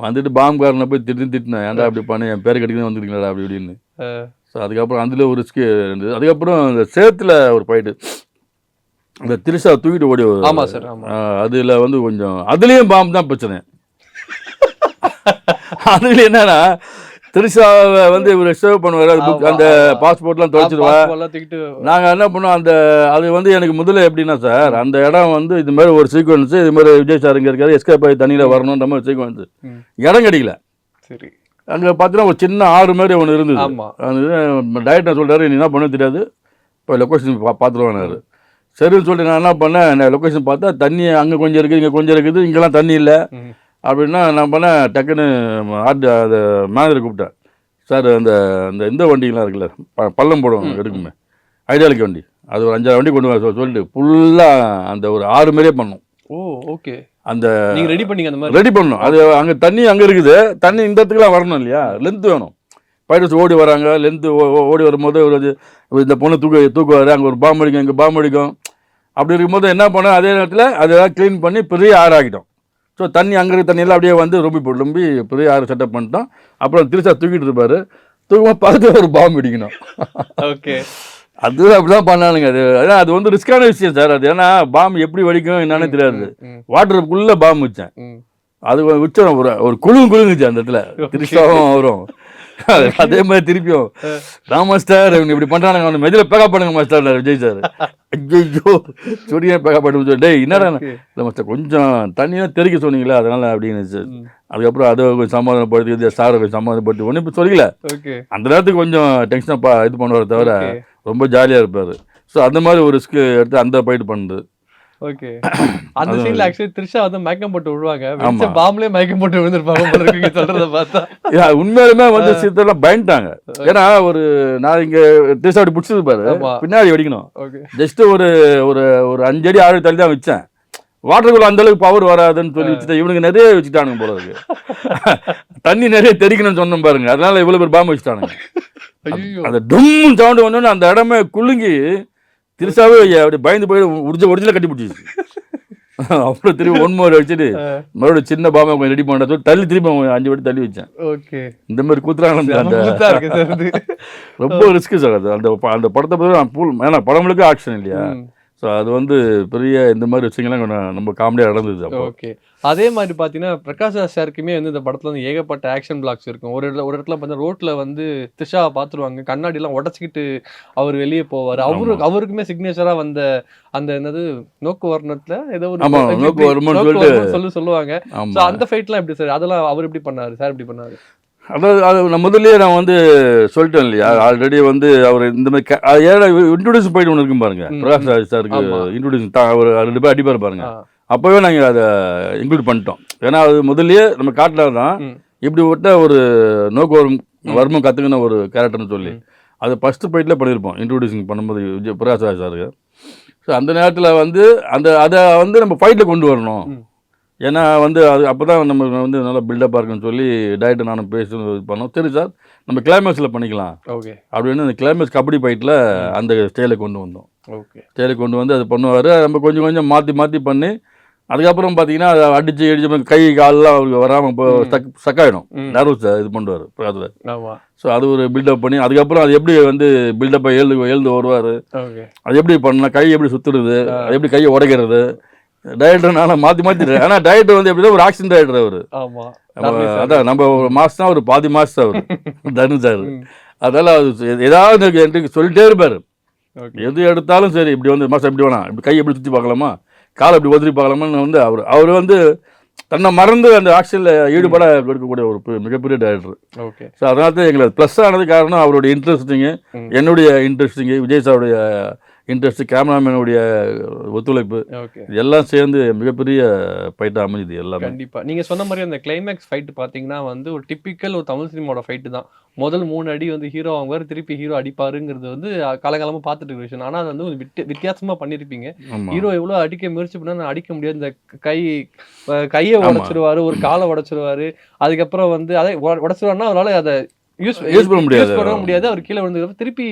வந்துட்டு பாம்புக்காரனை போய் திட்டினேன், ஏன்டா அப்படி பண்ணி என் பேர் கிடைக்கணும் வந்துருக்கீங்களா அப்படி இப்படின்னு. ஸோ அதுக்கப்புறம் அதில் ஒரு ரிஸ்க்கு இருந்தது. அதுக்கப்புறம் இந்த சேத்துல ஒரு ஃபைட்டு, இந்த திரிஷா தூக்கிட்டு ஓடி அதில் வந்து கொஞ்சம் அதுலேயும் பாம்பு தான் பிரச்சனை. அதில் என்னன்னா திரிஷாவை வந்து இவர் சேவ் பண்ணுவார், அது புக் அந்த பாஸ்போர்ட்லாம் தொலைச்சிடுவா. நாங்கள் என்ன பண்ணோம், அந்த அது வந்து எனக்கு முதல்ல எப்படின்னா சார் அந்த இடம் வந்து இது மாதிரி ஒரு சீக்வன்ஸு, இது மாதிரி விஜய் சார் இங்கே இருக்காரு எஸ்கேப் ஆகி தண்ணியில் வரணுன்ற மாதிரி சீக்வன்ஸு, இடம் கிடைக்கல. சரி, அங்கே பார்த்தீங்கன்னா ஒரு சின்ன ஆறு மாதிரி ஒன்று இருந்தது. அந்த டைரக்டர் சொல்கிறாரு நீ என்ன பண்ண தெரியாது, இப்போ லொக்கேஷன் பார்த்துருவானாரு. சரின்னு சொல்லிட்டு நான் என்ன பண்ணேன், லொக்கேஷன் பார்த்தா தண்ணி அங்கே கொஞ்சம் இருக்குது இங்கே கொஞ்சம் இருக்குது, இங்கெல்லாம் தண்ணி இல்லை அப்படின்னா நான் பண்ணேன், டக்குன்னு அந்த மேனேஜரை கூப்பிட்டேன், சார் அந்த அந்த இந்த வண்டிங்கெலாம் இருக்குல்ல பள்ளம் போடுவோம் எடுக்குமே ஐடியாலிக் வண்டி, அது ஒரு 5-6 வண்டி கொண்டு வர சொல்லிட்டு ஃபுல்லாக அந்த ஒரு 6 மாரியே பண்ணோம். அந்த ரெடி பண்ணணும், அது அங்கே தண்ணி அங்கே இருக்குது, தண்ணி இந்த இடத்துக்குலாம் வரணும் இல்லையா, லென்த்து வேணும். பைரட்ஸ் ஓடி வராங்க, லென்த்து ஓடி வரும்போது ஒரு இந்த பொண்ணு தூக்குவார், அங்கே ஒரு பாம்பு அடிக்கும் இங்கே பாம்பு அடிக்கும். அப்படி இருக்கும்போது என்ன பண்ணோம், அதே நேரத்தில் அதெல்லாம் க்ளீன் பண்ணி பெரிய ஆறாகிட்டோம். ஸோ தண்ணி அங்கே இருக்க தண்ணியெல்லாம் அப்படியே வந்து ரொம்ப பெரிய ஆறு செட்டப் பண்ணிட்டோம். அப்புறம் திருச்சா தூக்கிட்டு இருப்பார், தூக்கும்போது பக்கத்தில் ஒரு பாம்பு அடிக்கணும். அது அப்படிதான் பண்ணானுங்க. அது வந்து ரிஸ்கான விஷயம் சார் அது, ஏன்னா பாம்பு எப்படி வடிக்கும் என்னன்னு தெரியாது. வாட்டருக்குள்ளே பாம்பு வச்சேன், அது வச்சோம் ஒரு குழுங்குச்சு அந்த இடத்துல, திருச்சாவும் வரும். அதே மாதிரி திருப்பியும் ராம் மாஸ்டர் இவங்க இப்படி பண்ணுறானுங்க, அவனை மெதில் பேக்கப் பண்ணுங்க மாஸ்டர் விஜய் சார். ஐயோ சொடியா பேக்கப் பண்ணி சொல்லி டேய் என்னடா இல்லை மாஸ்டர் கொஞ்சம் தண்ணியாக தெறிக்க சொன்னீங்களா அதனால அப்படின்னு சார். அதுக்கப்புறம் அதை கொஞ்சம் சமாதானப்படுத்தி சாரை கொஞ்சம் சமாதானப்படுத்தி ஒன்றும் இப்போ சொல்லிக்கல. அந்த நேரத்துக்கு கொஞ்சம் டென்ஷனாக இது பண்ணுவார் தவிர ரொம்ப ஜாலியாக இருப்பார். ஸோ அந்த மாதிரி ஒரு ரிஸ்க் எடுத்து அந்த ஃபைட் பண்ணுது. ஓகே, அந்த சீன்ல ஆக்சுவலி த்ரிஷா வந்து மயக்கம் போட்டு விழுவாங்க, பாம்புலயே மயக்கம் போட்டு விழுந்திருப்பாங்க சொல்றத பார்த்தா. உண்மையிலுமே வந்து சித்தர்லாம் பயந்துட்டாங்க. ஏன்னா ஒரு நான் இங்க த்ரிஷா அப்படி பிடிச்சது பாரு, பின்னாடி வெடிக்கணும், ஜஸ்ட் ஒரு ஒரு ஒரு 5 அடி 6 தள்ளி தான் வச்சேன். வாட்டருக்குள்ள அந்த அளவுக்கு பவர் வராதுன்னு சொல்லி வச்சுட்டேன். இவனுக்கு நிறைய வச்சுட்டானுங்க போல இருக்கு, தண்ணி நிறைய தெரிக்கணும்னு சொன்னோம் பாருங்க, அதனால இவ்வளவு பேர் பாம்பு வச்சுட்டானுங்க. அந்த டும் சவுண்டு வந்தோன்னு அந்த இடமே குலுங்கி திருசாவே அப்படி பயந்து போய் ஒரிஜினல் கட்டி பிடிச்சிச்சு. அப்புறம் திரும்பி 1 மோர் வச்சுட்டு மறுபடியும் சின்ன பாம்பை கொஞ்சம் ரெடி பண்ண சொல்லி தள்ளி திரும்பி 5 வாட்டி தள்ளி வச்சேன். இந்த மாதிரி கூத்துறாங்க. அந்த ரொம்ப ரிஸ்க்கு சார் அது. அந்த படத்தை பற்றி ஏன்னா படங்களுக்கு ஆக்ஷன் இல்லையா, ஸோ அது வந்து பெரிய இந்த மாதிரி விஷயங்கள்லாம் நம்ம காமெடியாக நடந்தது. ஓகே, அதே மாதிரி பார்த்தீங்கன்னா பிரகாஷ் ராஜ் சாருக்குமே வந்து இந்த படத்தில் வந்து ஏகப்பட்ட ஆக்ஷன் பிளாக்ஸ் இருக்கும். ஒரு இடத்துல பார்த்தீங்கன்னா ரோட்டில் வந்து த்ரிஷாவை பார்த்துருவாங்க, கண்ணாடிலாம் உடச்சிக்கிட்டு அவர் வெளியே போவார். அவருக்குமே சிக்னேச்சராக வந்த அந்த என்னது நோக்கு வர்ணத்தில் ஏதோ ஒரு சொல்லுவாங்க. ஸோ அந்த ஃபைட்லாம் எப்படி சார், அதெல்லாம் அவர் எப்படி பண்ணார், சார் எப்படி பண்ணார்? அதாவது அது நான் முதல்லையே நான் வந்து சொல்லிட்டேன் இல்லையா, ஆல்ரெடி வந்து அவர் இந்த மாதிரி ஏன்னா இன்ட்ரோடியூஸ் போயிட்டு ஒன்று இருக்கும் பாருங்க, பிரகாஷ் ராஜ் சாருக்கு இன்ட்ரோடியூஸ் அவர் 2 பேர் அடிப்பார் பாருங்க, அப்போவே நாங்கள் அதை இன்க்ளூட் பண்ணிட்டோம். ஏன்னா அது முதல்லையே நம்ம காட்டினா தான் இப்படி விட்ட ஒரு நோக்கு வர்மம் கற்றுக்கின ஒரு கேரக்டர்னு சொல்லி அதை ஃபஸ்ட்டு ஃபைட்டில் பண்ணியிருப்போம் இன்ட்ரோடியூசிங் பண்ணும்போது பிரகாஷ் ராஜ் சாருக்கு. ஸோ அந்த நேரத்தில் வந்து அதை வந்து நம்ம ஃபைட்டில் கொண்டு வரணும் ஏன்னா வந்து அது அப்போ தான் நம்ம வந்து நல்லா பில்டப்பாக இருக்குன்னு சொல்லி டயட்டை நானும் பேசி இது பண்ணோம். சரி சார் நம்ம கிளைமேக்ஸில் பண்ணிக்கலாம் ஓகே அப்படின்னு அந்த கிளைமேக்ஸ் கபடி ஃபைட்டில் அந்த ஸ்டைலை கொண்டு வந்தோம். ஓகே ஸ்டைலை கொண்டு வந்து அது பண்ணுவார். நம்ம கொஞ்சம் கொஞ்சம் மாற்றி பண்ணி அதுக்கப்புறம் பார்த்தீங்கன்னா அதை அடித்து கை காலெலாம் அவருக்கு வராமல் இப்போ ஸ்டக் ஆகிடும். நர்வஸ் இது பண்ணுவார் அதில். ஆமாம். ஸோ அது ஒரு பில்டப் பண்ணி அதுக்கப்புறம் அது எப்படி வந்து பில்டப்பை எழுந்து வருவார், ஓகே அது எப்படி பண்ணலாம், கை எப்படி சுற்றுறது, அது எப்படி கையை உடைக்கிறது, டயட்டர்னால மாற்றிட்டேன். ஆனால் டயட்டர் வந்து எப்படிதான் ஒரு ஆக்ஷன் டயட்டர் அவர். ஆமாம். அதான் நம்ம ஒரு மாதம் தான் ஒரு பாதி மாதம் அவர் தனு சார். அதனால் அது ஏதாவது எனக்கு சொல்லிட்டே இருப்பார். எது எடுத்தாலும் சரி இப்படி வந்து மாதம் எப்படி வேணாம், இப்படி கை எப்படி சுற்றி பார்க்கலாமா, காலை எப்படி உதறி பார்க்கலாமான்னு வந்து அவர் வந்து தன்னை மறந்து அந்த ஆக்ஷனில் ஈடுபட எடுக்கக்கூடிய ஒரு மிகப்பெரிய டைரக்டர். ஓகே ஸோ அதனால தான் எங்களுக்கு ப்ளஸ் ஆனது காரணம் அவருடைய இன்ட்ரெஸ்டிங்கு, என்னுடைய இன்ட்ரெஸ்டிங்கு, விஜய் சாருடைய இன்ட்ரெஸ்ட், கேமராமேனுடைய ஒத்துழைப்பு, ஓகே எல்லாம் சேர்ந்து மிகப்பெரிய ஃபைட்டாக அமைஞ்சுது எல்லாமே. கண்டிப்பா நீங்க சொன்ன மாதிரி அந்த கிளைமேக்ஸ் ஃபைட் பாத்தீங்கன்னா வந்து ஒரு டிப்பிக்கல் ஒரு தமிழ் சினிமாவோட ஃபைட்டு தான். முதல் 3 அடி வந்து ஹீரோ வாங்குவார், திருப்பி ஹீரோ அடிப்பாருங்கிறது வந்து காலகாலமா பார்த்துட்டு இருக்க விஷயம். ஆனா அது வந்து ஒரு வித்தியாசமா பண்ணியிருப்பீங்க. ஹீரோ எவ்வளவு அடிக்க முயற்சி பண்ணா அடிக்க முடியாது. இந்த கையை உடைச்சிருவாரு, ஒரு காலை உடைச்சிருவாரு, அதுக்கப்புறம் வந்து அதை உடைச்சிருவாருன்னா அவரால் அதை யூஸ் பண்ண முடியாது. அவர் கீழே விழுந்து திருப்பி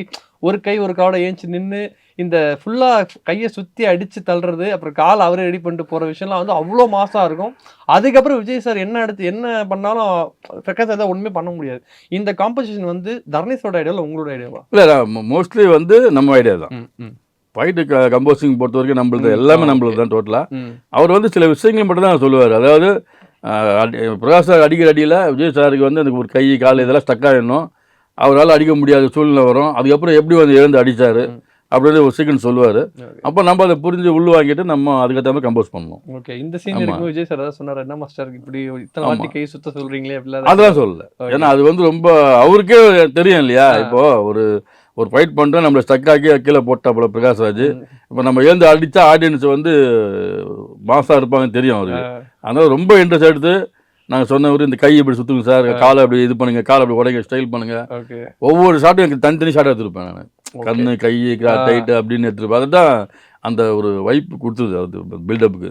ஒரு கை ஒரு காலோட ஏஞ்சி நின்று இந்த ஃபுல்லா கையை சுத்தி அடிச்சு தள்ளுறது, அப்புறம் காலை அவரே ரெடி பண்ணிட்டு போற விஷயம்லாம் வந்து அவ்வளோ மாசா இருக்கும். அதுக்கப்புறம் விஜய் சார் என்ன பண்ணாலும் பிரகாஷ் சார் ஒண்ணுமே பண்ண முடியாது. இந்த காம்பசிஷன் வந்து தர்ணேஷோட ஐடியாவில் உங்களோட ஐடியாவா? இல்லை மோஸ்ட்லி வந்து நம்ம ஐடியா தான். ஃபைட்டு கம்போசிங் பொறுத்த வரைக்கும் நம்மளுது எல்லாமே நம்மளுது தான் டோட்டலாக. அவர் வந்து சில விஷயங்கள் மட்டும் தான் சொல்லுவார். அதாவது பிரகாஷ் சார் அடிக்கிற அடியில் விஜய் சாருக்கு வந்து அந்த ஒரு கை கால் இதெல்லாம் ஸ்டக் ஆகிடணும், அவரால் அடிக்க முடியாத சூழ்நிலை வரும். அதுக்கப்புறம் எப்படி வந்து எழுந்து அடித்தார் அப்படின்னு ஒரு சீக்கிரம் சொல்லுவார். அப்போ நம்ம அதை புரிஞ்சு உள்ள வாங்கிட்டு நம்ம அதுக்கேற்ற மாதிரி கம்போஸ் பண்ணணும். ஓகே இந்த சீன் இருக்கும் விஜய் சார் அதான் சொன்னார், என்ன மாஸ்டர் இப்படி இத்தனை வாட்டி கை சுத்த சொல்கிறீங்களே அப்படிலாம். அதெல்லாம் சொல்லலை. ஏன்னா அது வந்து ரொம்ப அவருக்கே தெரியும் இல்லையா. இப்போது ஒரு ஃபைட் பண்ணுறோம், நம்மளை ஸ்டக் ஆக்கி கீழே போட்டாப்புல பிரகாஷ்ராஜ். இப்போ நம்ம எழுந்து அடித்தா ஆடியன்ஸ் வந்து மாசாக இருப்பாங்கன்னு தெரியும் அவருக்கு. அதனால் ரொம்ப இன்ட்ரெஸ்ட் எடுத்து நாங்கள் சொன்னவர் இந்த கை இப்படி சுற்றுங்க சார், காலை அப்படி இது பண்ணுங்க, காலை அப்படி உடைங்க, ஸ்டைல் பண்ணுங்க. ஒவ்வொரு ஷாட்டும் எனக்கு தனித்தனி ஷாட் எடுத்துருப்பேன் நான். கண்ணு கை டைட்டு அப்படின்னு எடுத்துருப்பேன். அதுதான் அந்த ஒரு வைப்பு கொடுத்தது அது பில்டப்புக்கு.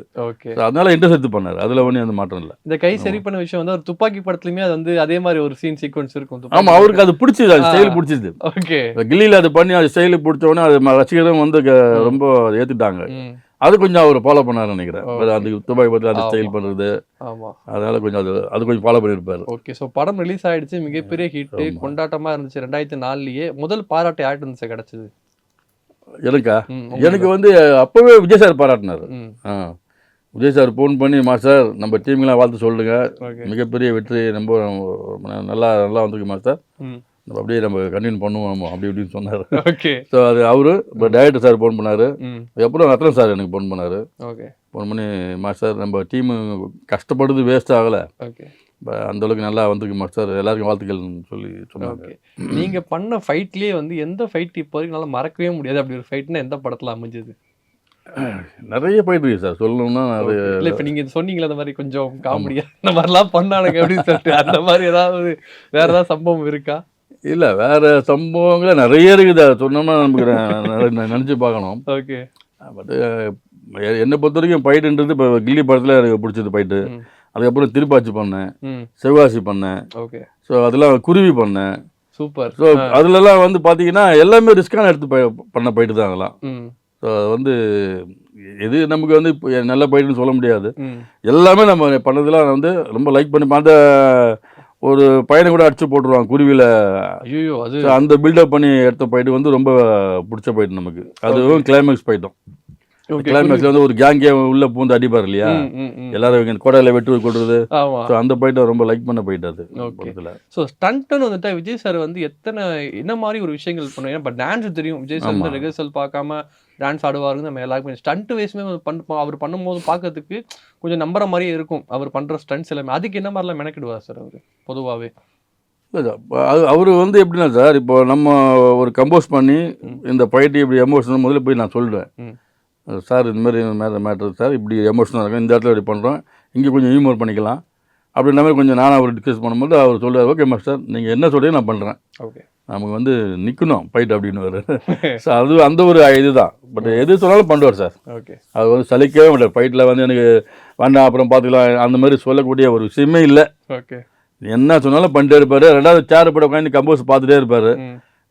அதனால இன்ட்ரெஸ்ட் எடுத்து பண்ணார். அதில் ஒன்றும் அந்த மாற்றம் இல்லை. இந்த கை சரி பண்ண விஷயம் வந்து ஒரு துப்பாக்கி படத்துலையுமே அது வந்து அதே மாதிரி ஒரு சீன் சீக்வன்ஸ் இருக்கும். ஆமாம், அவருக்கு அது பிடிச்சது, அது ஸ்டைல் பிடிச்சது. ஓகே கில்லியில் அது பண்ணி அது ஸ்டைலு பிடிச்சோடனே அது ரசிகரும் வந்து ரொம்ப ஏற்றுட்டாங்க. அது கொஞ்சம் அவர் ஃபாலோ பண்ணாருன்னு நினைக்கிறேன். அந்த துபாய் பற்றி அந்த ஸ்டைல் பண்ணுறது, அதனால கொஞ்சம் அது கொஞ்சம் ஃபாலோ பண்ணியிருப்பாரு. ஓகே ஸோ படம் ரிலீஸ் ஆகிடுச்சு, மிகப்பெரிய ஹிட்டு, கொண்டாட்டமாக இருந்துச்சு. 2004 முதல் பாராட்டு யார்கிட்ட இருந்துச்சு கிடச்சிது? எனக்கு வந்து அப்போவே விஜய் சார் பாராட்டினார். விஜய் சார் ஃபோன் பண்ணி மாஸ்டர் நம்ம டீம்லாம் வாழ்த்து சொல்லுங்க, மிகப்பெரிய வெற்றி, ரொம்ப நல்லா வந்திருக்கு மாஸ்டர், நம்ம அப்படியே நம்ம கண்டினியூ பண்ணுவோம் அப்படி இப்படின்னு சொன்னார். ஓகே ஸோ அது அவரு இப்போ டைரக்டர் சார் ஃபோன் பண்ணார். அதுக்கப்புறம் ரத்னம் சார் எனக்கு ஃபோன் பண்ணார். ஓகே ஃபோன் பண்ணி மாஸ்டர் நம்ம டீமு கஷ்டப்படுறது வேஸ்ட் ஆகலை, ஓகே அந்தளவுக்கு நல்லா வந்துருக்கு மாஸ்டர், எல்லாருக்கும் வாழ்த்துக்கள்னு சொல்லி சொன்னாங்க. நீங்கள் பண்ண ஃபைட்லேயே வந்து எந்த ஃபைட் இப்போ வரைக்கும் நல்லா மறக்கவே முடியாது அப்படி ஒரு ஃபைட்னா எந்த படத்தில் அமைஞ்சது? நிறைய ஃபைட் இருக்கு சார், சொல்லணும்னா அது இல்லை. இப்போ நீங்கள் சொன்னீங்களே அந்த மாதிரி கொஞ்சம் காமெடியாக இந்த மாதிரிலாம் பண்ணானுங்க அப்படின்னு சொல்லிட்டு, அந்த மாதிரி ஏதாவது வேறு ஏதாவது சம்பவம் இருக்கா? இல்லை, வேறு சம்பவங்களே நிறைய இருக்குது. அதை சொன்னோம்னா நமக்கு நினச்சி பார்க்கணும். ஓகே பட் என்னை பொறுத்த வரைக்கும் ஃபைட்டுன்றது இப்போ கில்லி படத்தில் எனக்கு பிடிச்சது ஃபைட்டு. அதுக்கப்புறம் திருப்பாச்சி பண்ணேன், சிவகாசி பண்ணேன். ஓகே ஸோ அதெல்லாம் குருவி பண்ணேன். சூப்பர். ஸோ அதுலலாம் வந்து பார்த்தீங்கன்னா எல்லாமே ரிஸ்க்கான எடுத்து பண்ண ஃபைட்டு தான் அதெல்லாம். ஸோ அது வந்து எது நமக்கு வந்து இப்போ நல்ல ஃபைட்டுன்னு சொல்ல முடியாது. எல்லாமே நம்ம பண்ணதெல்லாம் வந்து ரொம்ப லைக் பண்ணி அந்த ஒரு பையனை கூட அடிச்சு போட்டுருவாங்க குருவியில். ஐயோ, அது அந்த பில்டப் பண்ணி எடுத்த ஃபைட்டு வந்து ரொம்ப பிடிச்ச ஃபைட்டு நமக்கு. அதுவும் கிளைமேக்ஸ் ஃபைட்டும். கிளைமேக்ஸ்ல வந்து ஒரு கேங்கே உள்ள பூந்து அடிப்பார் இல்லையா, எல்லாரும் கோடையில வெட்டு கொள்றது. ஸோ அந்த ஃபைட்டை ரொம்ப லைக் பண்ண ஃபைட் அது. ஸோ ஸ்டண்ட்னு வந்துட்டா விஜய் சார் வந்து என்ன மாதிரி ஒரு விஷயங்கள் பண்ணுவோம். இப்போ டான்ஸ் தெரியும், விஜய் சார் வந்து ரிஹர்சல் பார்க்காம டான்ஸ் ஆடுவாருன்னு நம்ம எல்லாருக்குமே. ஸ்டண்ட் வைஸ்மே அவர் பண்ணும்போது பார்க்கறதுக்கு கொஞ்சம் நம்புற மாதிரியே இருக்கும் அவர் பண்ணுற ஸ்டண்ட்ஸ் எல்லாமே. அதுக்கு என்ன மாதிரிலாம் மெனக்கிடுவார் சார் அவர் பொதுவாகவே? அவர் வந்து எப்படின்னா சார், இப்போ நம்ம ஒரு கம்போஸ் பண்ணி இந்த ஃபைட்டு இப்படி எமோஷனல் முதல்ல போய் நான் சொல்லுவேன், சார் இந்த மாதிரி மேட்ரு சார், இப்படி எமோஷனலாக இருக்கும், இந்த இடத்துல இப்படி பண்ணுறோம், இங்கே கொஞ்சம் ஹியூமர் பண்ணிக்கலாம் அப்படின்ற மாதிரி கொஞ்சம் நானும் அவர் டிஸ்கஸ் பண்ணும்போது அவர் சொல்லுவார், ஓகே மாஸ்டர் நீங்கள் என்ன சொல்கிறீங்க நான் பண்ணுறேன். ஓகே நமக்கு வந்து நிற்கணும் ஃபைட் அப்படின்னு வரு. ஸோ அது அந்த ஒரு இதுதான். பட் எது சொன்னாலும் பண்ணுவார் சார். ஓகே. அது வந்து சலிக்கவே மாட்டார். ஃபைட்டில் வந்து எனக்கு வேண்டாம் அப்புறம் பார்த்துக்கலாம் அந்த மாதிரி சொல்லக்கூடிய ஒரு விஷயமே இல்லை. ஓகே. என்ன சொன்னாலும் பண்ணிட்டே இருப்பார். ரெண்டாவது சேர் போட உட்காந்து கம்போஸ் பார்த்துட்டே இருப்பார்.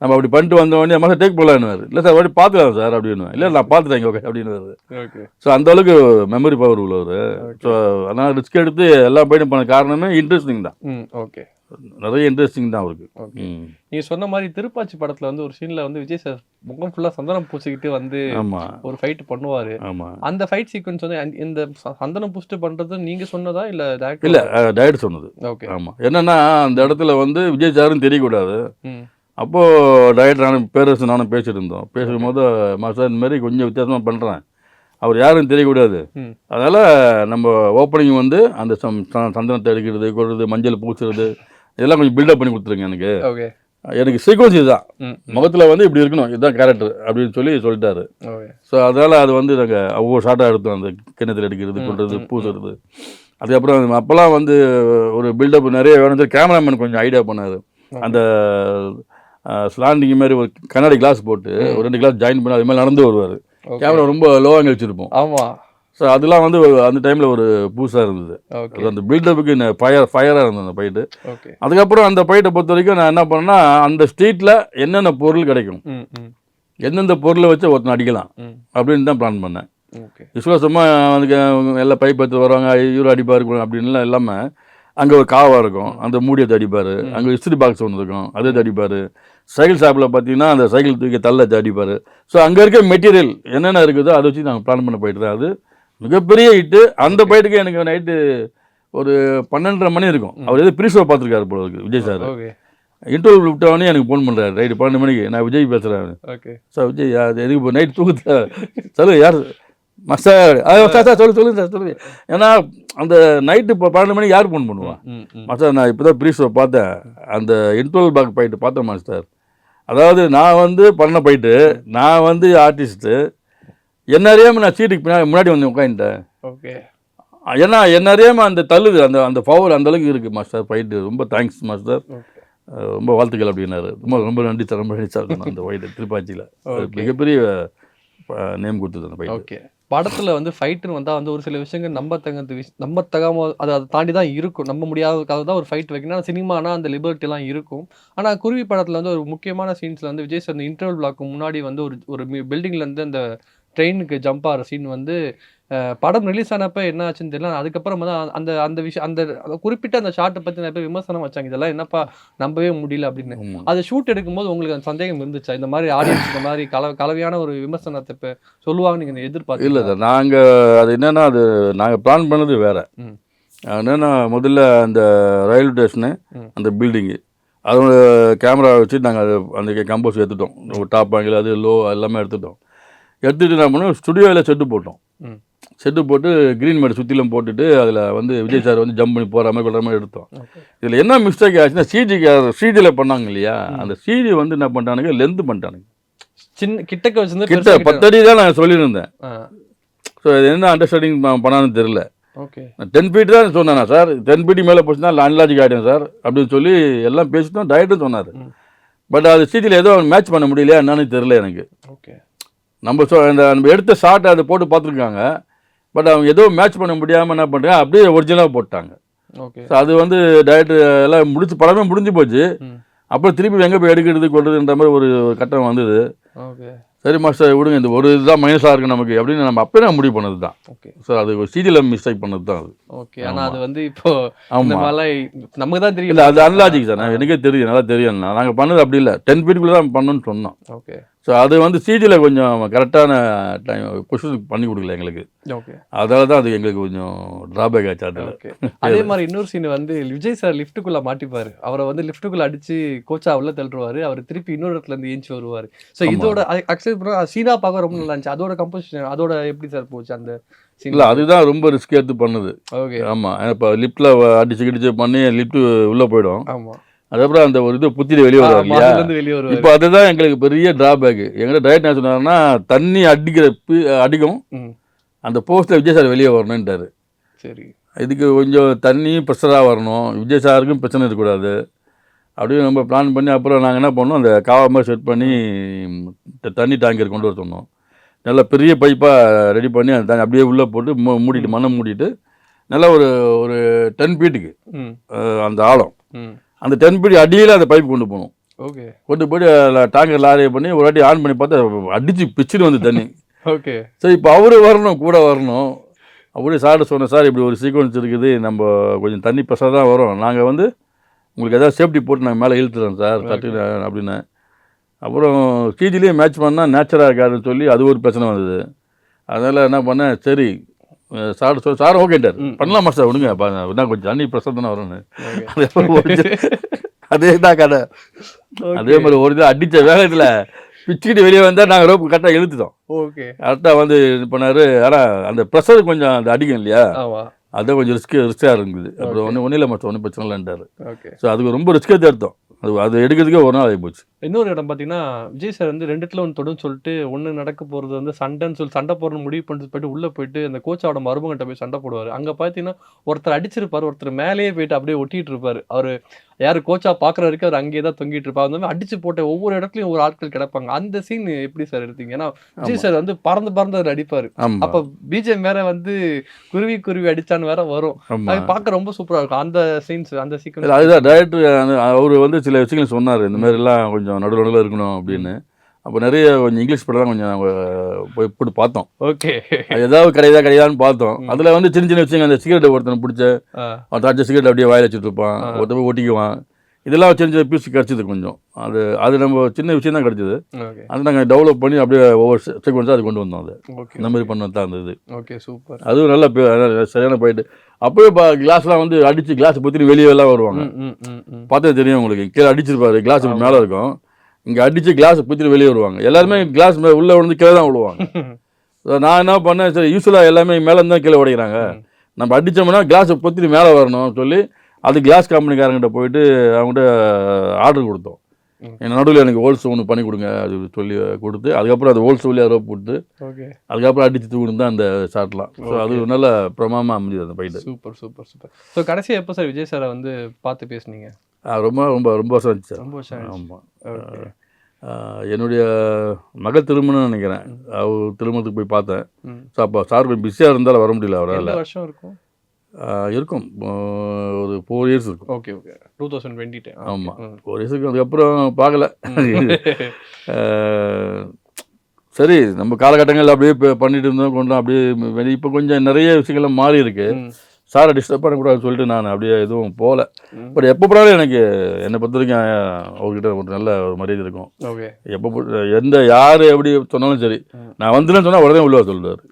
நம்ம அப்படி பண்ணிட்டு வந்தோடனே மாதம் டேக் போகலான்னு. இல்லை சார் அப்படி பார்த்துக்கலாம் சார் அப்படின்னு. இல்லை நான் பார்த்துட்டேன் ஓகே அப்படின்னு வருது. ஓகே. ஸோ அந்த அளவுக்கு மெமரி பவர் உள்ளவர். ஸோ அதனால் ரிஸ்க் எடுத்து எல்லா பையனும் பண்ண காரணமே இன்ட்ரெஸ்டிங் தான். ஓகே. நிறைய இன்ட்ரெஸ்டிங் தான் அவருக்கு. நீங்க சொன்ன மாதிரி திருப்பாச்சி படத்துல வந்து ஒரு சீன்ல வந்து விஜய் சார் முகம் ஃபுல்லா சந்தனம் பூசிக்கிட்டு வந்து ஒரு ஃபைட் பண்ணுவாரு. அந்த ஃபைட் சீக்வன்ஸ் வந்து இந்த சந்தனம் பூசிட்டு பண்றது நீங்க சொன்னதா இல்ல டைரக்டர் சொன்னது? ஓகே. ஆமா. என்னன்னா அந்த இடத்துல வந்து விஜய் சாரும் தெரியக்கூடாது. அப்போ டைரக்டர் நானும் பேரரசு நானும் பேசிட்டு இருந்தோம். பேசும்போது மாஸ்டர் இந்த மாதிரி கொஞ்சம் வித்தியாசமா பண்றேன், அவர் யாரும் தெரியக்கூடாது, அதனால நம்ம ஓப்பனிங் வந்து அந்த சந்தனத்தை எடுக்கிறது, கொள்றது, மஞ்சள் பூசுறது இதெல்லாம் கொஞ்சம் பில்டப் பண்ணி கொடுத்துருங்க எனக்கு சீக்வன்ஸ் இதுதான், முகத்தில் வந்து இப்படி இருக்கணும், இதுதான் கேரக்டர் அப்படின்னு சொல்லிட்டாரு. ஸோ அதனால் அது வந்து நாங்கள் ஒவ்வொரு ஷார்ட்டாக எடுத்தோம். அந்த கிணத்துல எடுக்கிறது, கொள்வது, பூசுறது. அதுக்கப்புறம் அப்போல்லாம் வந்து ஒரு பில்டப் நிறைய வேணும். கேமராமேன் கொஞ்சம் ஐடியா பண்ணார். அந்த ஸ்லாண்டிங் மாதிரி ஒரு கண்ணாடி கிளாஸ் போட்டு ஒரு 2 கிளாஸ் ஜாயின் பண்ணி அது மாதிரி நடந்து வருவார். கேமரா ரொம்ப லோவாக வச்சுருப்போம். ஆமாம். ஸோ அதெல்லாம் வந்து அந்த டைமில் ஒரு புதுசாக இருந்தது. அந்த பில்டப்புக்கு ஃபயராக இருந்தது அந்த ஃபைட்டு. அதுக்கப்புறம் அந்த ஃபைட்டை பொறுத்த வரைக்கும் நான் என்ன பண்ணேன்னா, அந்த ஸ்ட்ரீட்டில் என்னென்ன பொருள் கிடைக்கும், எந்தெந்த பொருளை வச்சு ஒருத்தன் அடிக்கலாம் அப்படின்னு தான் பிளான் பண்ணேன். விசுவாசமாக அதுக்கு எல்லாம் பைப் எடுத்து வருவாங்க, இவரு அடிப்பார் அப்படின்லாம் இல்லாமல் அங்கே ஒரு காவா இருக்கும், அந்த மூடியத்தை அடிப்பார். அங்கே இஸ்திரி பாக்ஸ் ஒன்று இருக்கும், அதை அடிப்பார். சைக்கிள் ஷாப்பில் பார்த்தீங்கன்னா அந்த சைக்கிள் தூக்கி தள்ள அடிப்பார். ஸோ அங்கே இருக்க மெட்டீரியல் என்னென்ன இருக்குதோ அதை வச்சு நாங்கள் பிளான் பண்ண போயிட்டு தான். அது மிகப்பெரிய ஹிட்டு. அந்த பைட்டுக்கு எனக்கு நைட்டு ஒரு 12:30 மணி இருக்கும். அவர் எது ப்ரீ ஷோ பார்த்துருக்காரு போல இருக்கு விஜய் சார். இன்டர்வியூ விட்டவொடனே எனக்கு ஃபோன் பண்ணுறாரு நைட்டு 12 மணிக்கு. நான் விஜய் பேசுகிறேன். சார் விஜய் எதுக்கு இப்போ நைட் தூக்குத்த சொல்லு யார் மாஸ்டர் சார் சொல்லுங்க சார் சொல்லுங்க. ஏன்னா அந்த நைட்டு இப்போ 12 மணிக்கு யார் ஃபோன் பண்ணுவான்? மாஸ்டர் நான் இப்போ தான் ப்ரீ ஷோ பார்த்தேன், அந்த இன்டர்வல் பேக் ஃபைட்டு பார்த்தேன் மாஸ்டர். அதாவது நான் வந்து பண்ண போயிட்டு நான் வந்து ஆர்டிஸ்ட்டு என்ன அறியாமல் நான் சீட்டுக்கு முன்னாடி வந்து உட்காந்துட்டேன். ஓகே. ஏன்னா என்ன அறியாமல் அந்த தள்ளுது, அந்த அந்த பவர் அந்த அளவுக்கு இருக்குது மாஸ்டர். ஃபைட்டு ரொம்ப தேங்க்ஸ் மாஸ்டர், ரொம்ப வாழ்த்துக்கள் அப்படின்னாரு. ரொம்ப ரொம்ப நன்றி சார், ரொம்ப நன்றி சார். அந்த ஃபைட்டு திருப்பாச்சியில் மிகப்பெரிய நேம் கொடுத்தது அந்த ஃபைட்டு. ஓகே. படத்தில் வந்து ஃபைட்டுன்னு வந்தால் வந்து ஒரு சில விஷயங்கள் நம்பத்தகாமல் அதை தாண்டி தான் இருக்கும். நம்ப முடியாததுக்காக தான் ஒரு ஃபைட் வைக்கணும். ஆனால் சினிமானா அந்த லிபர்ட்டிலாம் இருக்கும். ஆனால் குருவி படத்தில் வந்து ஒரு முக்கியமான சீன்ஸில் வந்து விஜய் சார் அந்த இன்டர்வல் பிளாக்கு முன்னாடி வந்து ஒரு பில்டிங்லேருந்து அந்த ட்ரெயினுக்கு ஜம்ப் ஆகிற சீன் வந்து படம் ரிலீஸ் ஆனப்போ என்ன ஆச்சுன்னு தெரியல. அதுக்கப்புறம் வந்து அந்த அந்த விஷயம் அந்த குறிப்பிட்ட அந்த ஷார்ட்டை பற்றி நிறைய பேர் விமர்சனம் வச்சாங்க, இதெல்லாம் என்னப்பா நம்பவே முடியல அப்படின்னு. அதை ஷூட் எடுக்கும்போது உங்களுக்கு அந்த சந்தேகம் இருந்துச்சா? இந்த மாதிரி ஆடியன்ஸ் இந்த மாதிரி கலவையான ஒரு விமர்சனத்தை இப்போ சொல்லுவாங்க நீங்கள் எதிர்பார்த்து? இல்லை சார், நாங்கள் அது என்னென்னா அது நாங்கள் பிளான் பண்ணது வேறு. என்னென்னா முதல்ல அந்த ரயில்வே ஸ்டேஷனு அந்த பில்டிங்கு அதோட கேமரா வச்சு நாங்கள் அது அந்த கம்போஸ் எடுத்துட்டோம். டாப் ஆங்கிள் அது லோ எல்லாமே எடுத்துகிட்டு என்ன பண்ணோம், ஸ்டுடியோவில் செட்டு போட்டோம். செட்டு போட்டு க்ரீன் மேட் சுற்றிலும் போட்டுட்டு அதில் வந்து விஜய் சார் வந்து ஜம்ப் பண்ணி போகிற மாதிரி கொள்கிற மாதிரி எடுத்தோம். இதில் என்ன மிஸ்டேக் ஆச்சுன்னா சிஜியில் பண்ணாங்க இல்லையா, அந்த சிஜி வந்து என்ன பண்ணிட்டானுங்க, லென்த்து பண்ணிட்டானுங்க. கிட்ட 10 அடி தான் நான் சொல்லியிருந்தேன். ஸோ இது என்ன அண்டர்ஸ்டாண்டிங் பண்ணான்னு தெரில. 10 ஃபீட் தான் சொன்னேன் சார், 10 ஃபீட் மேலே போச்சுன்னா அன்லாஜிக் ஆகிடும் சார் அப்படின்னு சொல்லி எல்லாம் பேசிட்டோம். டைரக்டரும் சொன்னார். பட் அது சிஜியில் ஏதோ மேட்ச் பண்ண முடியலையா என்னன்னு தெரில எனக்கு. நம்ம எடுத்த ஷார்ட் அதை போட்டு பார்த்துருக்காங்க. பட் அவங்க ஏதோ மேட்ச் பண்ண முடியாமல் என்ன பண்ணுறாங்க, அப்படியே ஒரிஜினலாக போட்டாங்க. ஸோ அது வந்து டைரக்டர் எல்லாம் படமே முடிஞ்சு போச்சு. அப்புறம் திருப்பி எங்கே போய் எடுக்கிறது கொள்றதுன்ற மாதிரி ஒரு கட்டம் வந்தது. சரி மாஸ்டர் விடுங்க, இந்த ஒரு இதுதான் மைனஸாக இருக்குது நமக்கு அப்படின்னு நம்ம அப்போ நான் முடிவு பண்ணது தான். ஸோ அது ஒரு சிஜியில் மிஸ்டேக் பண்ணது தான் அது. ஓகே. ஆனால் அது வந்து இப்போ நமக்கு தான் தெரியும், இல்லை அது அன்லாஜிக் சார். எனக்கே தெரியும், நல்லா தெரியும். நாங்கள் பண்ணது அப்படி இல்லை, 10 ஃபீட்டுக்குள்ளே தான் பண்ணணும்னு சொன்னோம். ஓகே. ஸோ அது வந்து சிஜியில் கொஞ்சம் கரெக்டான டைம் பொசிஷன் பண்ணி கொடுக்கல எங்களுக்கு. ஓகே. அதனால தான் அது எங்களுக்கு கொஞ்சம் ட்ராபேக் ஆச்சு அதில். அதே மாதிரி இன்னொரு சீன் வந்து விஜய் சார் லிஃப்ட்டுக்குள்ளே மாட்டிப்பார். அவரை வந்து லிஃப்ட்டுக்குள்ளே அடித்து கோச்சா உள்ள தள்ளுவார். அவர் திருப்பி இன்னொரு இடத்துல இருந்து ஏஞ்சி வருவார். ஸோ இதோட அக்செப்ட் பண்ண சீனா பார்க்க ரொம்ப நல்லா இருந்துச்சு. அதோட கம்போசிஷன் அதோட எப்படி சார் போச்சு அந்த சீன்? இல்லை அதுதான் ரொம்ப ரிஸ்க் எடுத்து பண்ணுது. ஓகே. ஆமாம், இப்போ லிஃப்ட்டில் அடிச்சு பண்ணி லிஃப்ட்டு உள்ளே போயிடும். ஆமாம். அதுக்கப்புறம் அந்த ஒரு இது புத்திரி வெளியே வருவார் இல்லையா, இப்போ அதுதான் எங்களுக்கு பெரிய ட்ராபேக்கு. எங்கிட்ட டைரக்ட் என்ன சொன்னாருன்னா, தண்ணி அடிக்கும் அந்த போஸ்ட்டில் விஜய் சார் வெளியே வரணுன்ட்டாரு. சரி, இதுக்கு கொஞ்சம் தண்ணி ப்ரெஷராக வரணும், விஜய் சாருக்கும் பிரச்சனை இருக்கக்கூடாது. அப்படியே நம்ம பிளான் பண்ணி அப்புறம் நாங்கள் என்ன பண்ணோம், அந்த காவா மாதிரி செட் பண்ணி தண்ணி டேங்கர் கொண்டு வர சொன்னோம். நல்லா பெரிய பைப்பாக ரெடி பண்ணி அந்த தண்ணி அப்படியே உள்ளே போட்டு மூடிட்டு மண்ணை மூடிட்டு நல்லா ஒரு 10 ஃபீட்டுக்கு அந்த ஆழம், அந்த 10 ஃபீட் அடியில் அந்த பைப் கொண்டு போகணும். ஓகே. கொண்டு போய்ட்டு டேங்கர் லாரியை பண்ணி ஒரு வாட்டி ஆன் பண்ணி பார்த்தா அடித்து பிச்சுட்டு வந்து தண்ணி. ஓகே. சரி, இப்போ அவரு வரணும், கூட வரணும். அப்படியே சார்ட்ட சொன்னேன், சார் இப்படி ஒரு சீக்வன்ஸ் இருக்குது, நம்ம கொஞ்சம் தண்ணி ப்ரெஷர் தான் வரும், நாங்கள் வந்து உங்களுக்கு எதாவது சேஃப்டி போட்டு நாங்கள் மேலே இழுத்துறோம் சார் தட்டு அப்படின்னு. அப்புறம் சிஜிலேயே மேட்ச் பண்ணால் நேச்சராக இருக்காதுன்னு சொல்லி அது ஒரு பிரச்சனை வந்தது. அதனால் என்ன பண்ணேன், சரி சார் சார் ஓகேட்டார், பண்ணலாமா சார் விடுங்க, என்ன கொஞ்சம் தண்ணி ப்ரெஷர் தானே வரும்னு. அதே தான் கதை. அதே மாதிரி ஒரு இது அடித்த வேகத்தில் பிச்சுக்கிட்டு வெளியே வந்தால் நாங்கள் ரோப்பு கரெக்டாக இழுத்துட்டோம். ஓகே. கரெக்டாக வந்து இது பண்ணார். ஆனால் அந்த ப்ரெஷர் கொஞ்சம் அந்த அடிக்கும் இல்லையா, அதுதான் கொஞ்சம் ரிஸ்க்காக இருக்குது. அப்புறம் ஒன்றும் இல்லை மற்ற ஒன்றும் பிரச்சனை இல்லைன்ட்டார். ஸோ அதுக்கு ரொம்ப ரிஸ்க்காக தான் எடுத்தோம். அது எடுக்கிறதுக்கே ஒரு நாள் ஆகி போச்சு. இன்னொரு இடம் பார்த்தீங்கன்னா, விஜய் சார் வந்து 2 இடத்துல ஒன்று தொடுன்னு சொல்லிட்டு ஒன்று நடக்க போகிறது வந்து சண்டைன்னு சொல்லி சண்டை போடணும்னு முடிவு பண்ணிட்டு போயிட்டு உள்ளே போயிட்டு அந்த கோச்சாவோட மருமகிட்ட போய் சண்டை போடுவார். அங்கே பார்த்தீங்கன்னா ஒருத்தர் அடிச்சிருப்பார், ஒருத்தர் மேலேயே போயிட்டு அப்படியே ஒட்டிகிட்டு இருப்பார். அவர் யார் கோச்சா பார்க்குற வரைக்கும் அவர் அங்கேயே தான் தொங்கிட்டு இருப்பார். அந்த மாதிரி அடிச்சு போட்ட ஒவ்வொரு இடத்துலையும் ஒரு ஆட்கள் கிடப்பாங்க. அந்த சீன் எப்படி சார் எடுத்தீங்க? ஏன்னா விஜய் சார் வந்து பறந்து அவர் அடிப்பார். அப்போ பிஜிஎம் வேற வந்து குருவி அடிச்சான்னு வேற வரும். அது பார்க்க ரொம்ப சூப்பராக இருக்கும் அந்த சீன்ஸ், அந்த சீக்வன்ஸ். அதுதான் டைரக்டர் அவர் வந்து சில விஷயங்கள் சொன்னார், இந்த மாதிரிலாம் கொஞ்சம் நடுவில் இருக்கணும் அப்படின்னு. அப்போ நிறைய கொஞ்சம் இங்கிலீஷ் படம் தான் கொஞ்சம் போய் போட்டு பார்த்தோம். ஓகே. ஏதாவது கிடையாதான்னு பார்த்தோம். அதில் வந்து சின்ன சின்ன விஷயங்கள், அந்த சிகரெட்டை ஒருத்தனை பிடிச்ச தாச்ச சிகரெட் அப்படியே வாயில் வச்சுட்டு இருப்பான், ஒருத்த போய் ஒட்டிக்குவான், இதெல்லாம் சின்ன சின்ன பீஸ் கிடச்சிது கொஞ்சம். அது நம்ம சின்ன விஷயம் தான் கிடச்சிது. அது நாங்கள் டெவலப் பண்ணி அப்படியே ஒவ்வொரு சீக்வன்ஸாக அது கொண்டு வந்தோம். அது இந்த மாதிரி பண்ண தான் இருந்தது. Okay, super. அதுவும் நல்லா சரியான போயிட்டு அப்போயே கிளாஸ்லாம் வந்து அடித்து கிளாஸ் பற்றி வெளியெல்லாம் வருவாங்க. பார்த்தா தெரியும் உங்களுக்கு, கீழே அடிச்சிருப்பாரு, கிளாஸ் மேலே இருக்கும், இங்கே அடித்து கிளாஸை குத்திட்டு வெளியே வருவாங்க. எல்லாருமே கிளாஸ் உள்ளே வந்து கீழே தான் விழுவாங்க. நான் என்ன பண்ணேன், சரி யூஸ்வலாக எல்லாமே மேலே தான் கீழே உடைக்கிறாங்க, நம்ம அடித்தோம்னா கிளாஸை குத்திட்டு மேலே வரணும் சொல்லி அது கிளாஸ் கம்பெனிக்காரங்கிட்ட போயிட்டு அவங்ககிட்ட ஆர்டர் கொடுத்தோம். என் நடுவில் எனக்கு ஹோல்ஸ் ஒன்று பண்ணி கொடுங்க அது சொல்லி கொடுத்து, அதுக்கப்புறம் அது ஹோல்ஸ் வழியாக ரோப் கொடுத்து அதுக்கப்புறம் அடித்து தூக்கிட்டு தான் அந்த ஷாட்லாம். ஸோ அது நல்ல பிரமாதமாக அமைஞ்சது அந்த fight. Super super super. So கடைசி எப்போ சார் விஜய் சாரை வந்து பார்த்து பேசுனீங்க? ரொம்ப ரொம்ப ரொம்ப வருஷம் ஆச்சு சார். ரொம்ப வருஷம். ஆமாம். என்னுடைய மகள் திருமணம்னு நினைக்கிறேன், அவர் திருமணத்துக்கு போய் பார்த்தேன். ஸோ அப்போ சார் கொஞ்சம் பிஸியாக இருந்தாலும் வர முடியல அவரால். வருஷம் இருக்கும் இருக்கும் ஒரு 4 இயர்ஸ் இருக்கும். Okay okay. 2020. ஆமாம், 4 இயர்ஸ் இருக்கும். அதுக்கப்புறம் பார்க்கல. சரி, நம்ம காலகட்டங்கள் அப்படியே பண்ணிட்டு இருந்தோம் கொண்டோம் அப்படியே. இப்போ கொஞ்சம் நிறைய விஷயங்கள்லாம் மாறி இருக்கு. சாரை டிஸ்டர்ப் பண்ணக்கூடாதுன்னு சொல்லிட்டு நான் அப்படியே எதுவும் போகல. பட் எப்போ போனாலும் எனக்கு என்னை பொறுத்த வரைக்கும் அவர்கிட்ட ஒரு நல்ல ஒரு மரியாதை இருக்கும். எப்போ யார் எப்படி சொன்னாலும் சரி, நான் வந்துன்னு சொன்னால் உடனே உள்ளவர் சொல்லுவார்.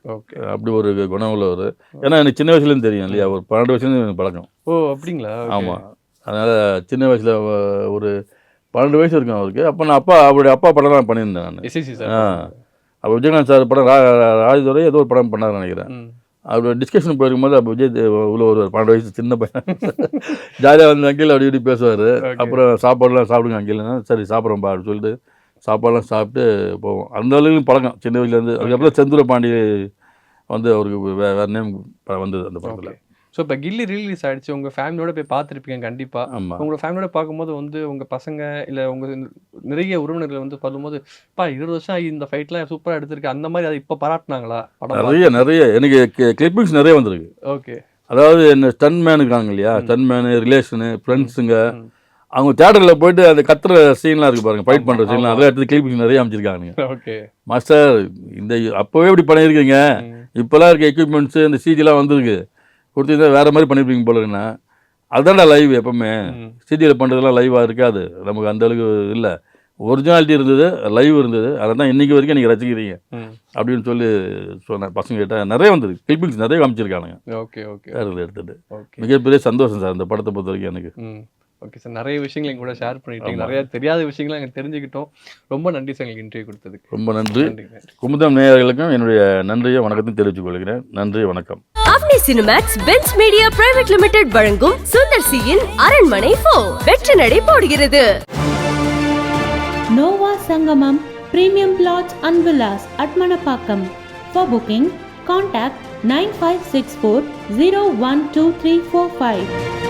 அப்படி ஒரு குணம் உள்ளவர். ஏன்னா எனக்கு சின்ன வயசுலேருந்து தெரியும் இல்லையா, ஒரு 12 வயசுலேருந்து எனக்கு பழக்கம். ஓ அப்படிங்களா? ஆமாம். அதனால் சின்ன வயசில் ஒரு 12 வயசு இருக்கும் அவருக்கு. அப்போ நான் அவருடைய அப்பா படம் தான் பண்ணியிருந்தேன் நான். அப்போ விஜயகாந்த் சார் படம் ராஜதுரை ஏதோ ஒரு படம் பண்ணார் நினைக்கிறேன். அவரோட டிஸ்கஷன் போயிருக்கும்போது அப்போ விஜய் உள்ள ஒரு 12 வயசு சின்ன பையன் ஜாலியாக வந்து அங்கில் அப்படி இப்படி பேசுவார். அப்புறம் சாப்பாடுலாம் சாப்பிடுங்க அங்கில்னா, சரி சாப்பிட்றோம்ப்பா அப்படின்னு சொல்லிட்டு சாப்பாடுலாம் சாப்பிட்டு போவோம். அந்த அளவுக்கு பழக்கம் சின்ன வயசுலேருந்து. அதுக்கப்புறம் செந்தூர பாண்டி வந்து அவருக்கு வேறு நேம் வந்தது அந்த படத்தில். ஸோ இப்போ கில்லி ரிலீஸ் ஆகிடுச்சு, உங்கள் ஃபேமிலியோட போய் பார்த்துருப்பீங்க கண்டிப்பாக. உங்களோட ஃபேமிலியோட பார்க்கும்போது வந்து உங்கள் பசங்க இல்லை உங்கள் நிறைய உறவினர்கள் வந்து பார்க்கும்போது 20 வருஷம் ஆகி இந்த ஃபைட்லாம் சூப்பராக எடுத்திருக்கு அந்த மாதிரி அதை இப்போ பாராட்டினாங்களா? நிறைய எனக்கு கிளிப்பிங்ஸ் நிறைய வந்திருக்கு. ஓகே. அதாவது என்ன ஸ்டன் மேன் இருக்காங்க இல்லையா, ஸ்டன் மேனு, ரிலேஷனு, ஃப்ரெண்ட்ஸுங்க, அவங்க தேட்டரில் போயிட்டு அந்த கத்துற சீன்லாம் இருக்குது பாருங்கள், ஃபைட் பண்ணுற சீன்லாம், அதெல்லாம் எடுத்து கிளிப்பிங்ஸ் நிறைய அமைச்சிருக்காங்க. ஓகே மாஸ்டர், இந்த அப்போவே இப்படி பண்ணியிருக்கீங்க, இப்போலாம் இருக்க எக்யூப்மெண்ட்ஸு இந்த சிஜிலாம் வந்துருக்கு, கொடுத்துருந்தா வேறு மாதிரி பண்ணியிருப்பீங்க போலன்னா. அதுதான்டா லைவ். எப்போவுமே சிடியில் பண்ணுறதுலாம் லைவாக இருக்காது, நமக்கு அந்த அளவுக்கு இல்லை. ஒரிஜினாலிட்டி இருந்தது, லைவ் இருந்தது, அதை தான் இன்றைக்கி வரைக்கும் நீங்கள் ரசிக்கிறீங்க அப்படின்னு சொல்லி சொன்னேன். பசங்க கிட்ட நிறைய வந்துருக்கு, கிளிப்பிங்ஸ் நிறைய காமிச்சிருக்கானுங்க. Okay okay. அதில் எடுத்துகிட்டு மிகப்பெரிய சந்தோஷம் சார் இந்த படத்தை பொறுத்த வரைக்கும் எனக்கு. ஓகே சார், நிறைய விஷயங்கள் எங்க கூட ஷேர் பண்ணிட்டீங்க, நிறைய தெரியாத விஷயங்களை எங்களுக்கு தெரிஞ்சுக்கிட்டோம். ரொம்ப நன்றி சார் எங்களுக்கு இன்டர்வியூ கொடுத்ததுக்கு. ரொம்ப நன்றி. குமுதம் நேயர்களுக்கும் என்னுடைய நன்றியை வணக்கத்தையும் தெரிவித்துக் கொள்கிறேன். நன்றி, வணக்கம். Avni Cinemax Benzz media private limited வழங்கும் சுந்தர் சியின் அரண்மனை 4 வெற்றி நடை போடுகிறது. நோவா சங்கமம் premium plots and villas at Manapakkam. For booking, contact 9564 012345.